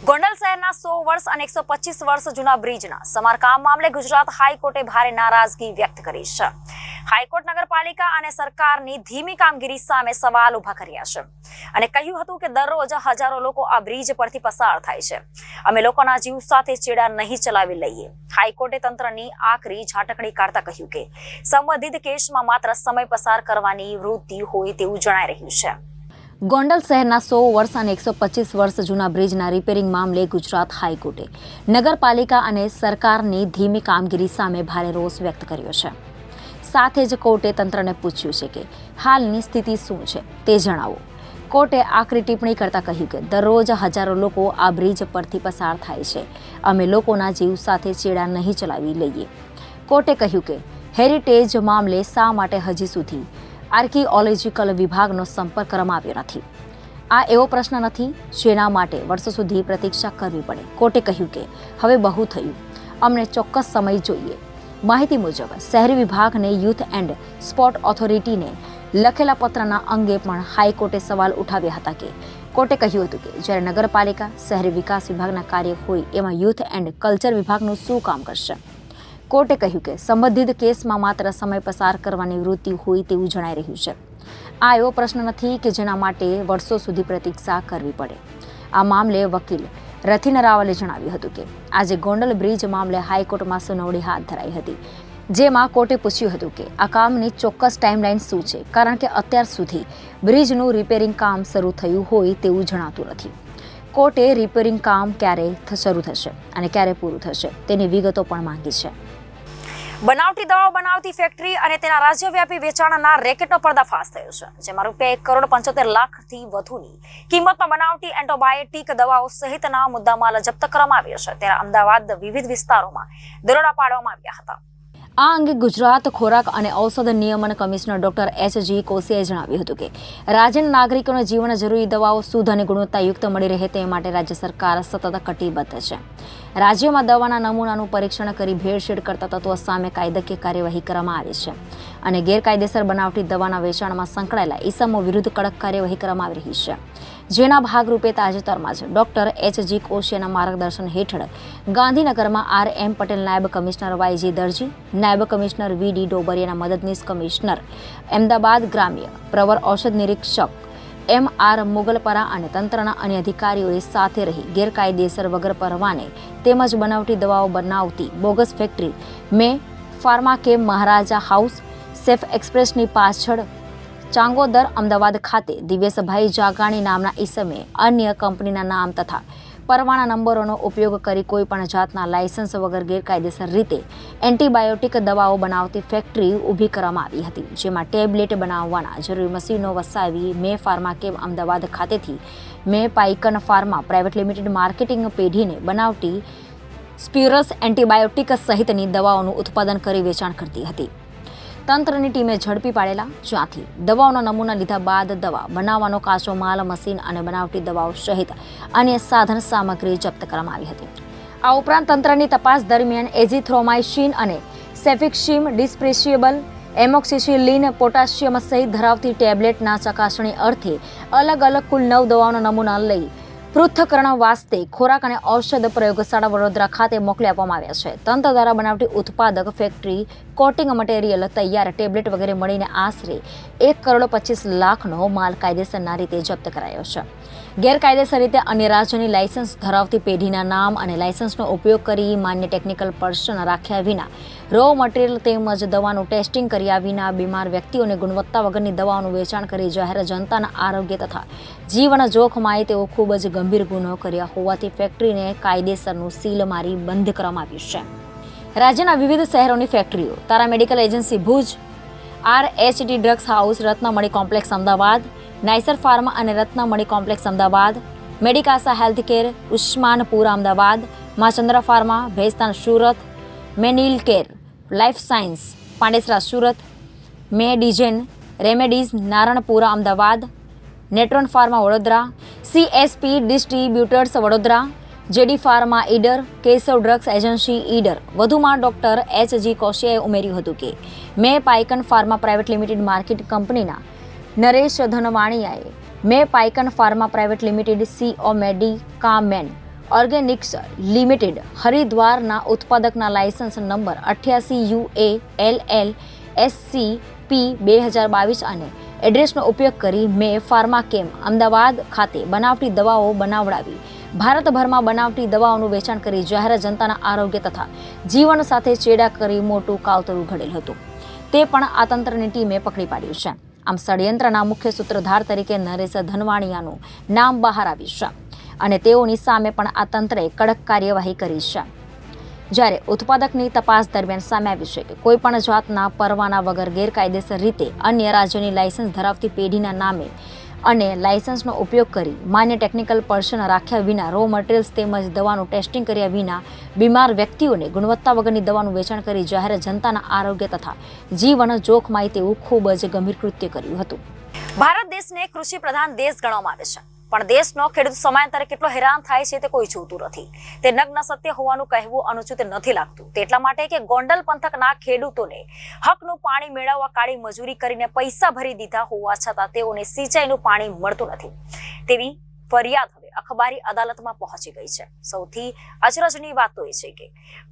ગોંડલ શહેરના 100 વર્ષ અને 125 વર્ષ જૂના બ્રિજના સમારકામ મામલે ગુજરાત હાઈકોર્ટે ભારે નારાજગી વ્યક્ત કરી છે. હાઈકોર્ટ નગરપાલિકા અને સરકારની ધીમી કામગીરી સામે સવાલ ઉભા કર્યા છે અને કહ્યું હતું કે દરરોજ હજારો લોકો આ બ્રિજ પરથી પસાર થાય છે. અમે લોકોના જીવ સાથે ચેડા નહીં ચલાવી લઈએ. હાઈકોર્ટે તંત્રની આકરી ઝાટકણી કાઢતા કહ્યું કે સંબંધિત કેસમાં માત્ર સમય પસાર કરવાની વૃત્તિ હોય તેવું જણાઈ રહ્યું છે. ગોંડલ શહેરના 100 વર્ષ અને 125 વર્ષ જૂના બ્રિજના રિપેરિંગ મામલે ગુજરાત હાઈકોર્ટે નગરપાલિકા અને સરકારની ધીમી કામગીરી સામે ભારે રોષ વ્યક્ત કર્યો છે. સાથે જ કોર્ટે તંત્રને પૂછ્યું છે કે હાલની સ્થિતિ શું છે તે જણાવો. કોર્ટે આકરી ટિપ્પણી કરતા કહ્યું કે દરરોજ હજારો લોકો આ બ્રિજ પરથી પસાર થાય છે. અમે લોકોના જીવ સાથે ચેડા નહીં ચલાવી લઈએ. કોર્ટે કહ્યું કે હેરિટેજ મામલે શા માટે હજી સુધી આર્કિયોલોજીકલ વિભાગનો સંપર્ક કરવામાં આવ્યો નથી. આ એવો પ્રશ્ન નથી જેના માટે વર્ષો સુધી પ્રતીક્ષા કરવી પડે. કોર્ટે કહ્યું કે હવે બહુ થયું, અમને ચોક્કસ સમય જોઈએ. માહિતી મુજબ શહેરી વિભાગને યુથ એન્ડ સ્પોર્ટ ઓથોરિટીને લખેલા પત્રના અંગે પણ હાઈકોર્ટે સવાલ ઉઠાવ્યા હતા કે કોર્ટે કહ્યું હતું કે જ્યારે નગરપાલિકા શહેરી વિકાસ વિભાગના કાર્ય હોય એમાં યુથ એન્ડ કલ્ચર વિભાગનું શું કામ કરશે. કોર્ટે કહ્યું કે સંબંધિત કેસમાં માત્ર સમય પસાર કરવાની વૃત્તિ હોય તેવું જણાઈ રહ્યું છે. આ એવો પ્રશ્ન નથી કે જેના માટે વર્ષો સુધી પ્રતીક્ષા કરવી પડે. આ મામલે વકીલ રથિન રાવલે જણાવ્યું હતું કે આજે ગોંડલ બ્રિજ મામલે હાઈકોર્ટમાં સુનાવણી હાથ ધરાઈ હતી, જેમાં કોર્ટે પૂછ્યું હતું કે આ કામની ચોક્કસ ટાઈમલાઈન શું છે, કારણ કે અત્યાર સુધી બ્રિજનું રિપેરિંગ કામ શરૂ થયું હોય તેવું જણાતું નથી. કોર્ટે રિપેરિંગ કામ ક્યારે શરૂ થશે અને ક્યારે પૂરું થશે તેની વિગતો પણ માંગી છે. બનાવટી દવાઓ બનાવતી ફેક્ટરી અને તેના રાજ્યવ્યાપી વેચાણના રેકેટનો પર્દાફાશ થયો છે, જેમાં ₹1.75 કરોડ વધુની કિંમતમાં બનાવટી એન્ટીબાયોટિક દવાઓ સહિતના મુદ્દામાલ જપ્ત કરવામાં આવ્યો છે. ત્યારે અમદાવાદ વિવિધ વિસ્તારોમાં દરોડા પાડવામાં આવ્યા હતા. આ અંગે ગુજરાત ખોરાક અને ઔષધ નિયમન કમિશનર ડોક્ટર એચ.જી. કોશિયાએ જણાવ્યું હતું કે રાજ્યના નાગરિકોને જીવન જરૂરી દવાઓ શુદ્ધ અને ગુણવત્તાયુક્ત મળી રહે તે માટે રાજ્ય સરકાર સતત કટિબદ્ધ છે. રાજ્યમાં દવાના નમૂનાનું પરીક્ષણ કરી ભેળસેળ કરતા તત્વો સામે કાયદાકીય કાર્યવાહી કરવામાં આવી છે અને ગેરકાયદેસર બનાવટી દવાના વેચાણમાં સંકળાયેલા ઈસમો વિરુદ્ધ કડક કાર્યવાહી કરવામાં આવી રહી છે. જેના ભાગરૂપે તાજેતરમાં જ ડોક્ટર એચ.જી. કોશિયાના માર્ગદર્શન હેઠળ ગાંધીનગરમાં આર.એમ. પટેલ, નાયબ કમિશનર વાય.જી. દરજી, નાયબ કમિશનર વી.ડી. ડોબરિયાના મદદનીશ કમિશનર અમદાવાદ ગ્રામ્ય, પ્રવર ઔષધ નિરીક્ષક એમ.આર. મુગલપરા અને તંત્રના અન્ય અધિકારીઓએ સાથે રહી ગેરકાયદેસર વગર પરવાને તેમજ બનાવટી દવાઓ બનાવતી બોગસ ફેક્ટરી મેં ફાર્માકેમ મહારાજા હાઉસ સેફ એક્સપ્રેસની પાછળ ચાંગોદર અમદાવાદ ખાતે દિવેશભાઈ જાગાણી નામના ઈસમે અન્ય કંપનીના નામ તથા પરવાના નંબરોનો ઉપયોગ કરી કોઈપણ જાતના લાયસન્સ વગર ગેરકાયદેસર રીતે એન્ટીબાયોટિક દવાઓ બનાવતી ફેક્ટરી ઊભી કરવામાં આવી હતી, જેમાં ટેબ્લેટ બનાવવાના જરૂરી મશીનો વસાવી મેં ફાર્માકેમ અમદાવાદ ખાતેથી મેં પાઇકન ફાર્મા પ્રાઇવેટ લિમિટેડ માર્કેટિંગ પેઢીને બનાવટી સ્પ્યુરસ એન્ટીબાયોટિક સહિતની દવાઓનું ઉત્પાદન કરી વેચાણ કરતી હતી. તંત્રની ટીમે ઝડપી પાડેલા, જ્યાંથી દવાઓના નમૂના લીધા બાદ દવા બનાવવાનો કાચો માલ, મશીન અને બનાવટી દવાઓ સહિત અન્ય સાધન સામગ્રી જપ્ત કરવામાં આવી હતી. આ ઉપરાંત તંત્રની તપાસ દરમિયાન એઝિથ્રોમાઇસિન અને સેફિક્સિમ, ડિસ્પ્રેસિયેબલ, એમોક્સિસિલિન, પોટાશિયમ સહિત ધરાવતી ટેબ્લેટના ચકાસણી અર્થે અલગ અલગ કુલ 9 દવાઓના નમૂના લઈ પૃથ્થકરણ વાસ્તે ખોરાક અને ઔષધ પ્રયોગશાળા વડોદરા ખાતે મોકલી આપવામાં આવ્યા છે. તંત્ર દ્વારા બનાવટી ઉત્પાદક, ફેક્ટરી, કોટિંગ મટીરિયલ, તૈયાર ટેબ્લેટ વગેરે મળીને આશરે 1,25,00,000નો માલ કાયદેસરના રીતે જપ્ત કરાયો છે. ગેરકાયદેસર રીતે અન્ય રાજ્યની લાયસન્સ ધરાવતી પેઢીના નામ અને લાયસન્સનો ઉપયોગ કરી માન્ય ટેકનિકલ પર્સન રાખ્યા વિના રો મટીરિયલ તેમજ દવાનું ટેસ્ટિંગ કર્યા વિના બીમાર વ્યક્તિઓને ગુણવત્તા વગરની દવાઓનું વેચાણ કરી જાહેર જનતાના આરોગ્ય તથા જીવન જોખમાય તેવો ખૂબ જ ગંભીર ગુનો કર્યા હોવાથી ફેક્ટરીને કાયદેસરનું સીલ મારી બંધ કરવામાં આવ્યું છે. રાજ્યના વિવિધ શહેરોની ફેક્ટરીઓ: Tara medical agency Bhuj, RH drugs house, Ratnamani complex Ahmedabad, Nicer pharma અને Ratnamani complex Ahmedabad, Medicasa healthcare, Usmanpura Ahmedabad, Machandra pharma, Bhestan Surat, Menil care life science, Pandesara Surat, Medigen remedies Naranpura Ahmedabad, Netron pharma Vadodara, CSP distributors Vadodara, JD pharma Idar, Keshav drugs agency Idar. વધુમાં ડોક્ટર HG કોશિયાએ ઉમેર્યું હતું કે મે Pycan pharma private limited market કંપનીના નરેશ ધનવાણીયાએ મે Pycan pharma private limited CO Medicamen organics limited હરિદ્વારના ઉત્પાદકના લાયસન્સ નંબર 88UA LLSCP 2022 અને એડ્રેસનો ઉપયોગ કરી મે ફાર્માકેમ અમદાવાદ ખાતે બનાવટી દવાઓ બનાવડાવી ભારતભરમાં બનાવટી દવાઓનું વેચાણ કરી જાહેર જનતાના આરોગ્ય તથા જીવન સાથે ચેડા કરી મોટું કાવતરું ઘડેલ હતું. તે પણ આ તંત્રની ટીમે પકડી પાડ્યું છે. આમ ષડયંત્રના મુખ્ય સૂત્રધાર તરીકે નરેશ ધનવાણીયાનું નામ બહાર આવ્યું છે અને તેઓની સામે પણ આ તંત્રએ કડક કાર્યવાહી કરી છે. જ્યારે ઉત્પાદકની તપાસ દરમિયાન સામે આવ્યું છે કે કોઈપણ જાતના પરવાના વગર ગેરકાયદેસર રીતે અન્ય રાજ્યોની લાયસન્સ ધરાવતી પેઢીના નામે અને લાયસન્સનો ઉપયોગ કરી માન્ય ટેકનિકલ પર્સન રાખ્યા વિના રો મટીરિયલ્સ તેમજ દવાનું ટેસ્ટિંગ કર્યા વિના બીમાર વ્યક્તિઓને ગુણવત્તા વગરની દવાનું વેચાણ કરી જાહેર જનતાના આરોગ્ય તથા જીવન જોખમાય તેવું ખૂબ જ ગંભીર કૃત્ય કર્યું હતું. ભારત દેશને કૃષિ પ્રધાન દેશ ગણવામાં આવે છે, પણ દેશનો ખેડૂત સમયાંતરે કેટલો હેરાન થાય છે તે કોઈ જોતું નથી. તે નગ્ન સત્ય હોવાનું કહેવું અનુચિત નથી લાગતું. તેટલા માટે કે ગોંડલ પંથકના ખેડૂતોને હકનું પાણી મેળવવા કાળી મજૂરી કરીને પૈસા ભરી દીધા હોવા છતાં તેઓને સિંચાઈનું પાણી મળતું નથી તેવી ફરિયાદ હવે અખબારી અદાલતમાં પહોંચી ગઈ છે. સૌથી અચરજની વાત તો એ છે કે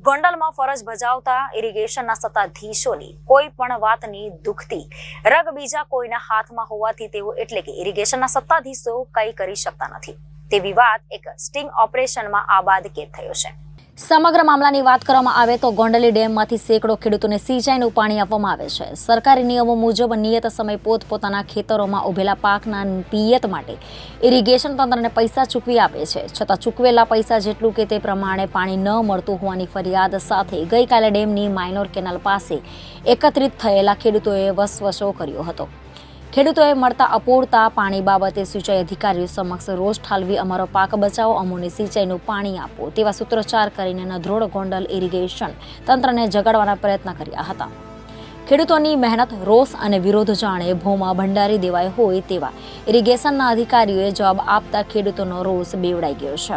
ગોંડલમાં ફરજ બજાવતા ઇરિગેશનના સત્તાધીશોની કોઈ પણ વાતની દુખતી રગ બીજા કોઈના હાથમાં હોવાથી તેઓ એટલે કે ઇરિગેશનના સત્તાધીશો કંઈ કરી શકતા નથી તેવી વાત એક સ્ટિંગ ઓપરેશનમાં આ બાદ કેદ થયો છે. સમગ્ર મામલાની વાત કરવામાં આવે તો ગોંડલી ડેમમાંથી સેંકડો ખેડૂતોને સિંચાઈનું પાણી આપવામાં આવે છે. સરકારી નિયમો મુજબ નિયત સમય પોતપોતાના ખેતરોમાં ઉભેલા પાકના પિયત માટે ઇરિગેશન તંત્રને પૈસા ચૂકવી આપે છે, છતાં ચૂકવેલા પૈસા જેટલું કે તે પ્રમાણે પાણી ન મળતું હોવાની ફરિયાદ સાથે ગઈકાલે ડેમની માઇનોર કેનાલ પાસે એકત્રિત થયેલા ખેડૂતોએ વસવસો કર્યો હતો. ખેડૂતોએ મળતા અપૂરતા પાણી બાબતે સિંચાઈ અધિકારીઓ સમક્ષ રોષ ઠાલવી અમારો પાક બચાવો, અમોને સિંચાઈનું પાણી આપો તેવા સૂત્રોચ્ચાર કરીને નધરોડ ગોંડલ ઇરિગેશન તંત્રને જગાડવાના પ્રયત્ન કર્યા હતા. ખેડૂતોની મહેનત, રોષ અને વિરોધ જાણે ભોમાં ભંડારી દેવાય હોય તેવા ઇરિગેશનના અધિકારીઓએ જવાબ આપતા ખેડૂતોનો રોષ બેવડાઈ ગયો છે.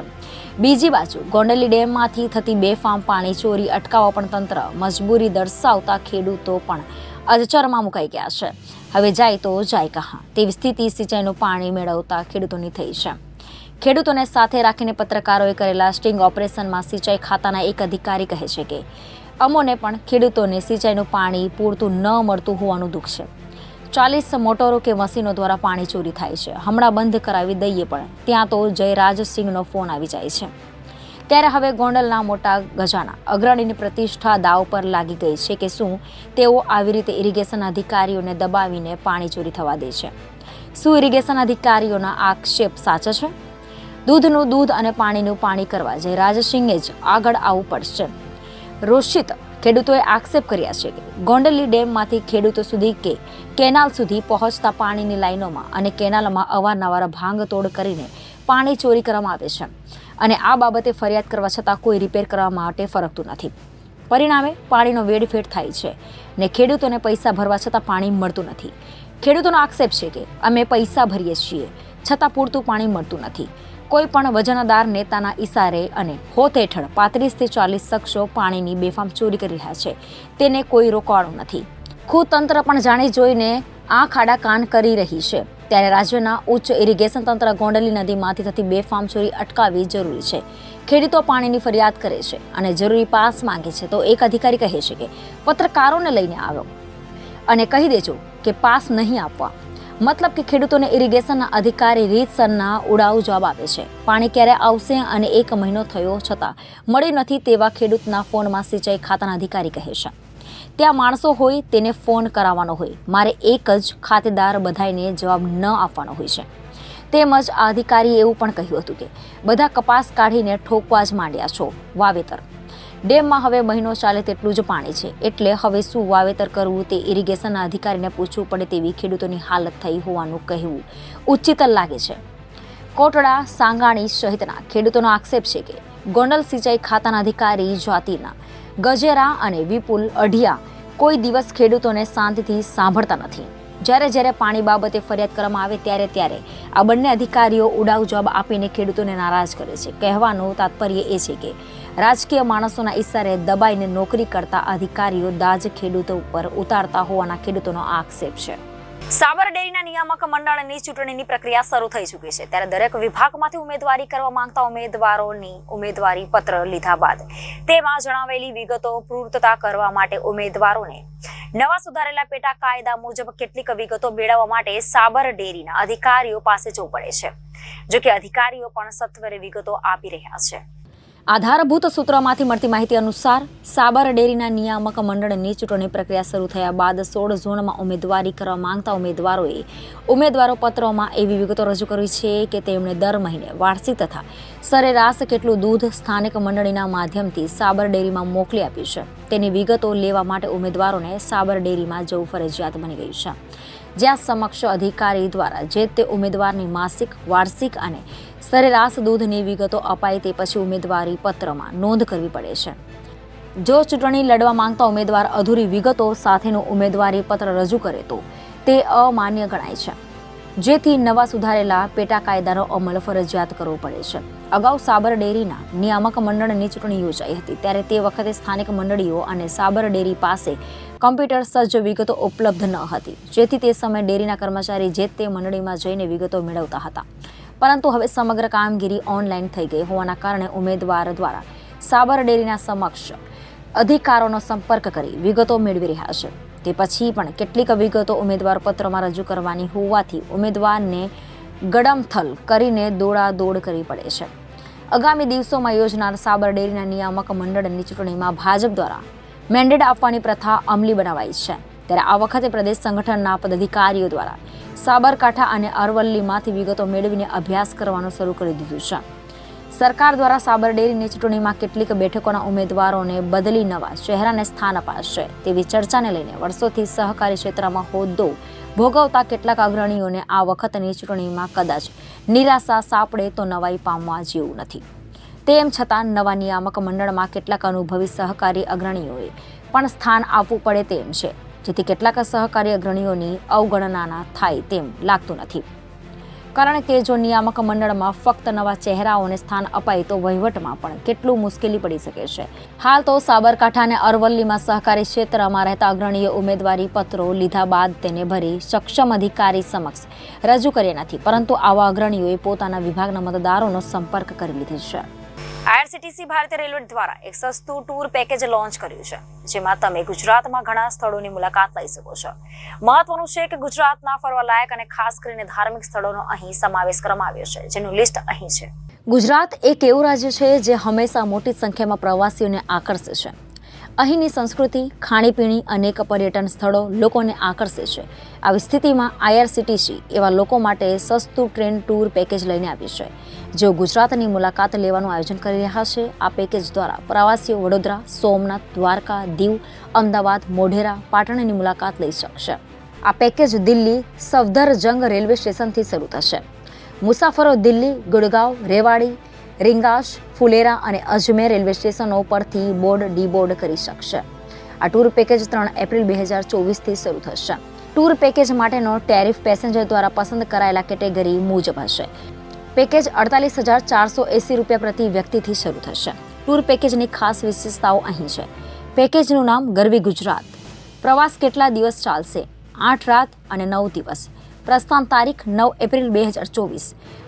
બીજી બાજુ ગોંડલી ડેમમાંથી થતી બેફામ પાણી ચોરી અટકાવવા પણ તંત્ર મજબૂરી દર્શાવતા ખેડૂતો પણ અધચરમાં મુકાઈ ગયા છે. હવે જાય તો જાય કહાં તેવી સ્થિતિ સિંચાઈનું પાણી મેળવતા ખેડૂતોની થઈ છે. ખેડૂતોને સાથે રાખીને પત્રકારોએ કરેલા સ્ટિંગ ઓપરેશનમાં સિંચાઈ ખાતાના એક અધિકારી કહે છે કે અમોને પણ ખેડૂતોને સિંચાઈનું પાણી પૂરતું ન મળતું હોવાનું દુઃખ છે. 40 મોટરો કે મશીનો દ્વારા પાણી ચોરી થાય છે. હમણાં બંધ કરાવી દઈએ પણ ત્યાં તો જયરાજસિંહનો ફોન આવી જાય છે. ત્યારે હવે ગોંડલના મોટા ગજાના અગ્રણીની પ્રતિષ્ઠા દાવ પર લાગી ગઈ છે કે શું તેઓ આવી રીતે ઇરિગેશન અધિકારીઓને દબાવીને પાણી ચોરી થવા દે છે? શું ઇરિગેશન અધિકારીઓના આક્ષેપ સાચા છે? દૂધનું દૂધ અને પાણીનું પાણી કરવા જયરાજસિંહે જ આગળ આવવું પડશે. રોષિત ખેડૂતોએ આક્ષેપ કર્યા છે કે ગોંડલી ડેમમાંથી ખેડૂતો સુધી કે કેનાલ સુધી પહોંચતા પાણીની લાઈનોમાં અને કેનાલમાં અવારનવાર ભાંગતોડ કરીને પાણી ચોરી કરવામાં આવે છે અને આ બાબતે ફરિયાદ કરવા છતાં કોઈ રિપેર કરવા માટે ફરકતું નથી. પરિણામે પાણીનો વેડફેડ થાય છે ને ખેડૂતોને પૈસા ભરવા છતાં પાણી મળતું નથી. ખેડૂતોનો આક્ષેપ છે કે અમે પૈસા ભરીએ છીએ છતાં પૂરતું પાણી મળતું નથી. કોઈ પણ વજનદાર નેતાના ઇશારે અને હોત હેઠળ 35 થી 40 શખ્સો પાણીની બેફામ ચોરી કરી રહ્યા છે. તેને કોઈ રોકવાનું નથી. ખુદ તંત્ર પણ જાણી જોઈને આ ખાડા કાન કરી રહી છે. ત્યારે રાજ્યના ઉચ્ચ ઇરિગેશન તંત્ર ગોંડલી નદીમાંથી થતી બેફામ ચોરી અટકાવવી જરૂરી છે. ખેડૂતો પાણીની ફરિયાદ કરે છે અને જરૂરી પાસ માંગે છે તો એક અધિકારી કહે છે કે પત્રકારોને લઈને આવ્યો અને કહી દેજો કે પાસ નહીં આપવા. મતલબ કે ખેડૂતોને ઇરિગેશનના અધિકારી રીતસરના ઉડાઉ જવાબ આપે છે. પાણી ક્યારે આવશે અને 1 મહિનો થયો છતાં મળી નથી તેવા ખેડૂતના ફોનમાં સિંચાઈ ખાતાના અધિકારી કહે છે. ત્યાં માણસો હોય તેને ફોન કરાવવાનો હોય. મારે એક જ ખાતેદાર બધાઈને જવાબ ન આપવાનો હોય છે. તેમજ આ અધિકારીએ એવું પણ કહ્યું હતું કે બધા કપાસ કાઢીને ઠોકવા જ માંડ્યા છો. વાવેતર ડેમમાં હવે મહિનો ચાલે તેટલું જ પાણી છે એટલે હવે શું વાવેતર કરવું તે ઇરિગેશનના અધિકારીને પૂછવું પડે તેવી ખેડૂતોની હાલત થઈ હોવાનું કહેવું ઉચિત લાગે છે. કોટડા સાંગાણી સહિતના ખેડૂતોનો આક્ષેપ છે કે ગોંડલ સિંચાઈ ખાતાના અધિકારી જાતિના ગજેરા અને વિપુલ અઢિયા કોઈ દિવસ ખેડૂતોને શાંતિથી સાંભળતા નથી. જ્યારે પાણી બાબતે ફરિયાદ કરવામાં આવે ત્યારે આ બંને અધિકારીઓ ઉડાઉ જવાબ આપીને ખેડૂતોને નારાજ કરે છે. કહેવાનું તાત્પર્ય એ છે કે રાજકીય માણસોના ઇશારે દબાઈને નોકરી કરતા અધિકારીઓ દાજ ખેડૂતો ઉપર ઉતારતા હોવાના ખેડૂતોનો આક્ષેપ છે. સાબર ડેરીના નિયામક મંડળની ચૂંટણીની પ્રક્રિયા શરૂ થઈ ચૂકી છે. ત્યારે દરેક વિભાગમાંથી ઉમેદવારી કરવા માંગતા ઉમેદવારોની ઉમેદવારી પત્ર લીધા બાદ તેમાં જણાવેલી વિગતો પૂર્તતા કરવા માટે ઉમેદવારોને નવા સુધારેલા પેટા કાયદા મુજબ કેટલીક વિગતો મેળવવા માટે સાબર ડેરીના અધિકારીઓ પાસે જવું પડે છે. જો કે અધિકારીઓ પણ સત્વરે વિગતો આપી રહ્યા છે. આધારભૂત સૂત્રોમાંથી મળતી માહિતી અનુસાર સાબર ડેરીના નિયામક મંડળની ચૂંટણી પ્રક્રિયા શરૂ થયા બાદ 16 ઝોનમાં ઉમેદવારી કરવા માંગતા ઉમેદવારોએ ઉમેદવારો પત્રોમાં એવી વિગતો રજૂ કરી છે કે તેમણે દર મહિને વાર્ષિક તથા સરેરાશ કેટલું દૂધ સ્થાનિક મંડળીના માધ્યમથી સાબર ડેરીમાં મોકલી આપ્યું છે. તેની વિગતો લેવા માટે ઉમેદવારોને સાબર ડેરીમાં જવું ફરજિયાત બની ગયું છે. જ્યાં સમક્ષ અધિકારી દ્વારા જે તે ઉમેદવારની માસિક, વાર્ષિક અને સરેરાશ દૂધની વિગતો અપાય તે પછી ઉમેદવારી પત્રમાં નોંધ કરવી પડે છે. જો ચૂંટણી લડવા માંગતા ઉમેદવાર અધૂરી વિગતો સાથેનું ઉમેદવારી પત્ર રજૂ કરે તો તે અમાન્ય ગણાય છે. જેથી નવા સુધારેલા પેટા કાયદાનો અમલ ફરજિયાત કરવો પડે છે. અગાઉ સાબર ડેરીના નિયામક મંડળની ચૂંટણી યોજાઈ હતી ત્યારે તે વખતે સ્થાનિક મંડળીઓ અને સાબર ડેરી પાસે કમ્પ્યુટર સજ્જ વિગતો ઉપલબ્ધ ન હતી. જેથી તે સમયે ડેરીના કર્મચારી જે તે મંડળીમાં જઈને વિગતો મેળવતા હતા. પરંતુ હવે સમગ્ર કામગીરી ઓનલાઈન થઈ ગઈ હોવાના કારણે ઉમેદવાર દ્વારા સાબર ડેરીના સમક્ષ અધિકારોનો સંપર્ક કરી વિગતો મેળવી રહ્યા છે. તે પછી પણ કેટલીક વિગતો ઉમેદવાર પત્રમાં રજૂ કરવાની હોવાથી ઉમેદવારને ગડમથલ કરીને દોડાદોડ કરવી પડે છે. આગામી દિવસોમાં યોજનાર સાબર ડેરીના નિયામક મંડળની ચૂંટણીમાં ભાજપ દ્વારા મેન્ડેટ આપવાની પ્રથા અમલી બનાવાઈ છે. ત્યારે આ વખતે પ્રદેશ સંગઠનના પદાધિકારીઓ દ્વારા સાબરકાંઠા અને અરવલ્લીમાંથી વિગતો મેળવીને અભ્યાસ કરવાનું શરૂ કરી દીધું છે. સરકાર દ્વારા સાબર ડેરીની ચૂંટણીમાં કેટલીક બેઠકોના ઉમેદવારોને બદલી નવા ચહેરાને સ્થાન અપાશે તેવી ચર્ચાને લઈને વર્ષોથી સહકારી ક્ષેત્રમાં હોદ્દો ભોગવતા કેટલાક અગ્રણીઓને આ વખતની ચૂંટણીમાં કદાચ નિરાશા સાંપડે તો નવાઈ પામવા જેવું નથી. તેમ છતાં નવા નિયામક મંડળમાં કેટલાક અનુભવી સહકારી અગ્રણીઓએ પણ સ્થાન આપવું પડે તેમ છે. જેથી કેટલાક સહકારી અગ્રણીઓની અવગણના થાય તેમ લાગતું નથી. કારણ કે જો નિયામક મંડળમાં ફક્ત નવા ચહેરાઓને સ્થાન અપાય તો વહીવટમાં પણ કેટલું મુશ્કેલી પડી શકે છે. હાલ તો સાબરકાંઠા અને અરવલ્લીમાં સહકારી ક્ષેત્રમાં રહેતા અગ્રણીએ ઉમેદવારી પત્રો લીધા બાદ તેને ભરી સક્ષમ અધિકારી સમક્ષ રજૂ કર્યા નથી. પરંતુ આવા અગ્રણીઓએ પોતાના વિભાગના મતદારોનો સંપર્ક કરી લીધો છે. આઈઆરસીટીસી ભારતીય રેલવે દ્વારા એક સસ્તું ટૂર પેકેજ લોન્ચ કર્યું છે, જેમાં તમે ગુજરાતમાં ઘણા સ્થળોની મુલાકાત લઈ શકો છો. મહત્વનું છે કે ગુજરાતના ફરવાલાયક અને ખાસ કરીને ધાર્મિક સ્થળોનો અહીં સમાવેશ કરવામાં આવ્યો છે, જેનું લિસ્ટ અહીં છે. ગુજરાત એક એવું રાજ્ય છે જે હંમેશા મોટી સંખ્યામાં પ્રવાસીઓને આકર્ષે છે. અહીંની સંસ્કૃતિ, ખાણીપીણી, અનેક પર્યટન સ્થળો લોકોને આકર્ષે છે. આવી સ્થિતિમાં આઈઆરસીટીસી એવા લોકો માટે સસ્તું ટ્રેન ટૂર પેકેજ લઈને આવ્યું છે, જેઓ ગુજરાતની મુલાકાત લેવાનું આયોજન કરી રહ્યા છે. આ પેકેજ દ્વારા પ્રવાસીઓ વડોદરા, સોમનાથ, દ્વારકા, દીવ, અમદાવાદ, મોઢેરા, પાટણની મુલાકાત લઈ શકશે. આ પેકેજ દિલ્હી સફદરજંગ રેલવે સ્ટેશનથી શરૂ થશે. મુસાફરો દિલ્હી, ગુડગાંવ, રેવાડી, રીંગાસ, ફુલેરા અને અજમેર રેલવે સ્ટેશનો પરથી બોર્ડ ડીબોર્ડ કરી શકશે. આ ટૂર પેકેજ 3 એપ્રિલ 2024થી શરૂ થશે. ટૂર પેકેજ માટેનો ટેરિફ પેસેન્જર દ્વારા પસંદ કરાયેલા કેટેગરી મુજબ હશે. પેકેજ 48,480 રૂપિયા પ્રતિ વ્યક્તિથી શરૂ થશે. ટૂર પેકેજની ખાસ વિશેષતાઓ અહીં છે. પેકેજનું નામ ગરવી ગુજરાત. પ્રવાસ કેટલા દિવસ ચાલશે? 8 રાત અને 9 દિવસ. પ્રસ્થાન તારીખ 9 એપ્રિલ 2024.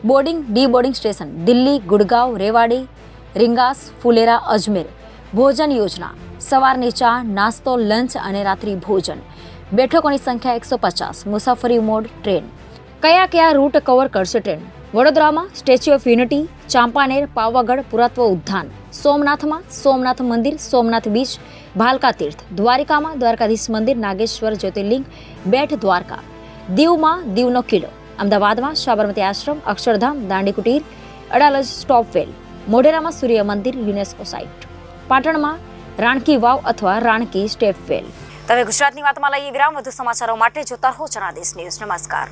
Boarding deboarding station Delhi, Gurgaon, Rewari, Ringas, Phulera, Ajmer. ભોજન યોજના: સવારની ચા, નાસ્તો, લંચ અને રાત્રિ ભોજન. બેઠકોની સંખ્યા 150. મુસાફરી મોડ ટ્રેન. કયા રૂટ કવર કરશે ટ્રેન? વડોદરામાં statue of unity, Champaner, Pavagadh, પુરાતત્વ ઉદ્યાન. સોમનાથમાં સોમનાથ મંદિર, સોમનાથ બીચ, ભાલકા તીર્થ. દ્વારિકામાં દ્વારકાધીશ મંદિર, નાગેશ્વર જ્યોતિર્લિંગ, બેટ દ્વારકા. દીવમાં દીવનો કિલ્લો. અમદાવાદમાં સાબરમતી આશ્રમ, અક્ષરધામ, દાંડી કુટીર, અડાલજ સ્ટોપવેલ. મોઢેરામાં સૂર્ય મંદિર, યુનેસ્કો સાઇટ. પાટણમાં રાણકી વાવ અથવા રાણકી સ્ટેપવેલ. તમે ગુજરાતની વાતમાં લઈએ વિરામ. વધુ સમાચારો માટે જોતા રહો જનાદેશ ન્યૂઝ. નમસ્કાર.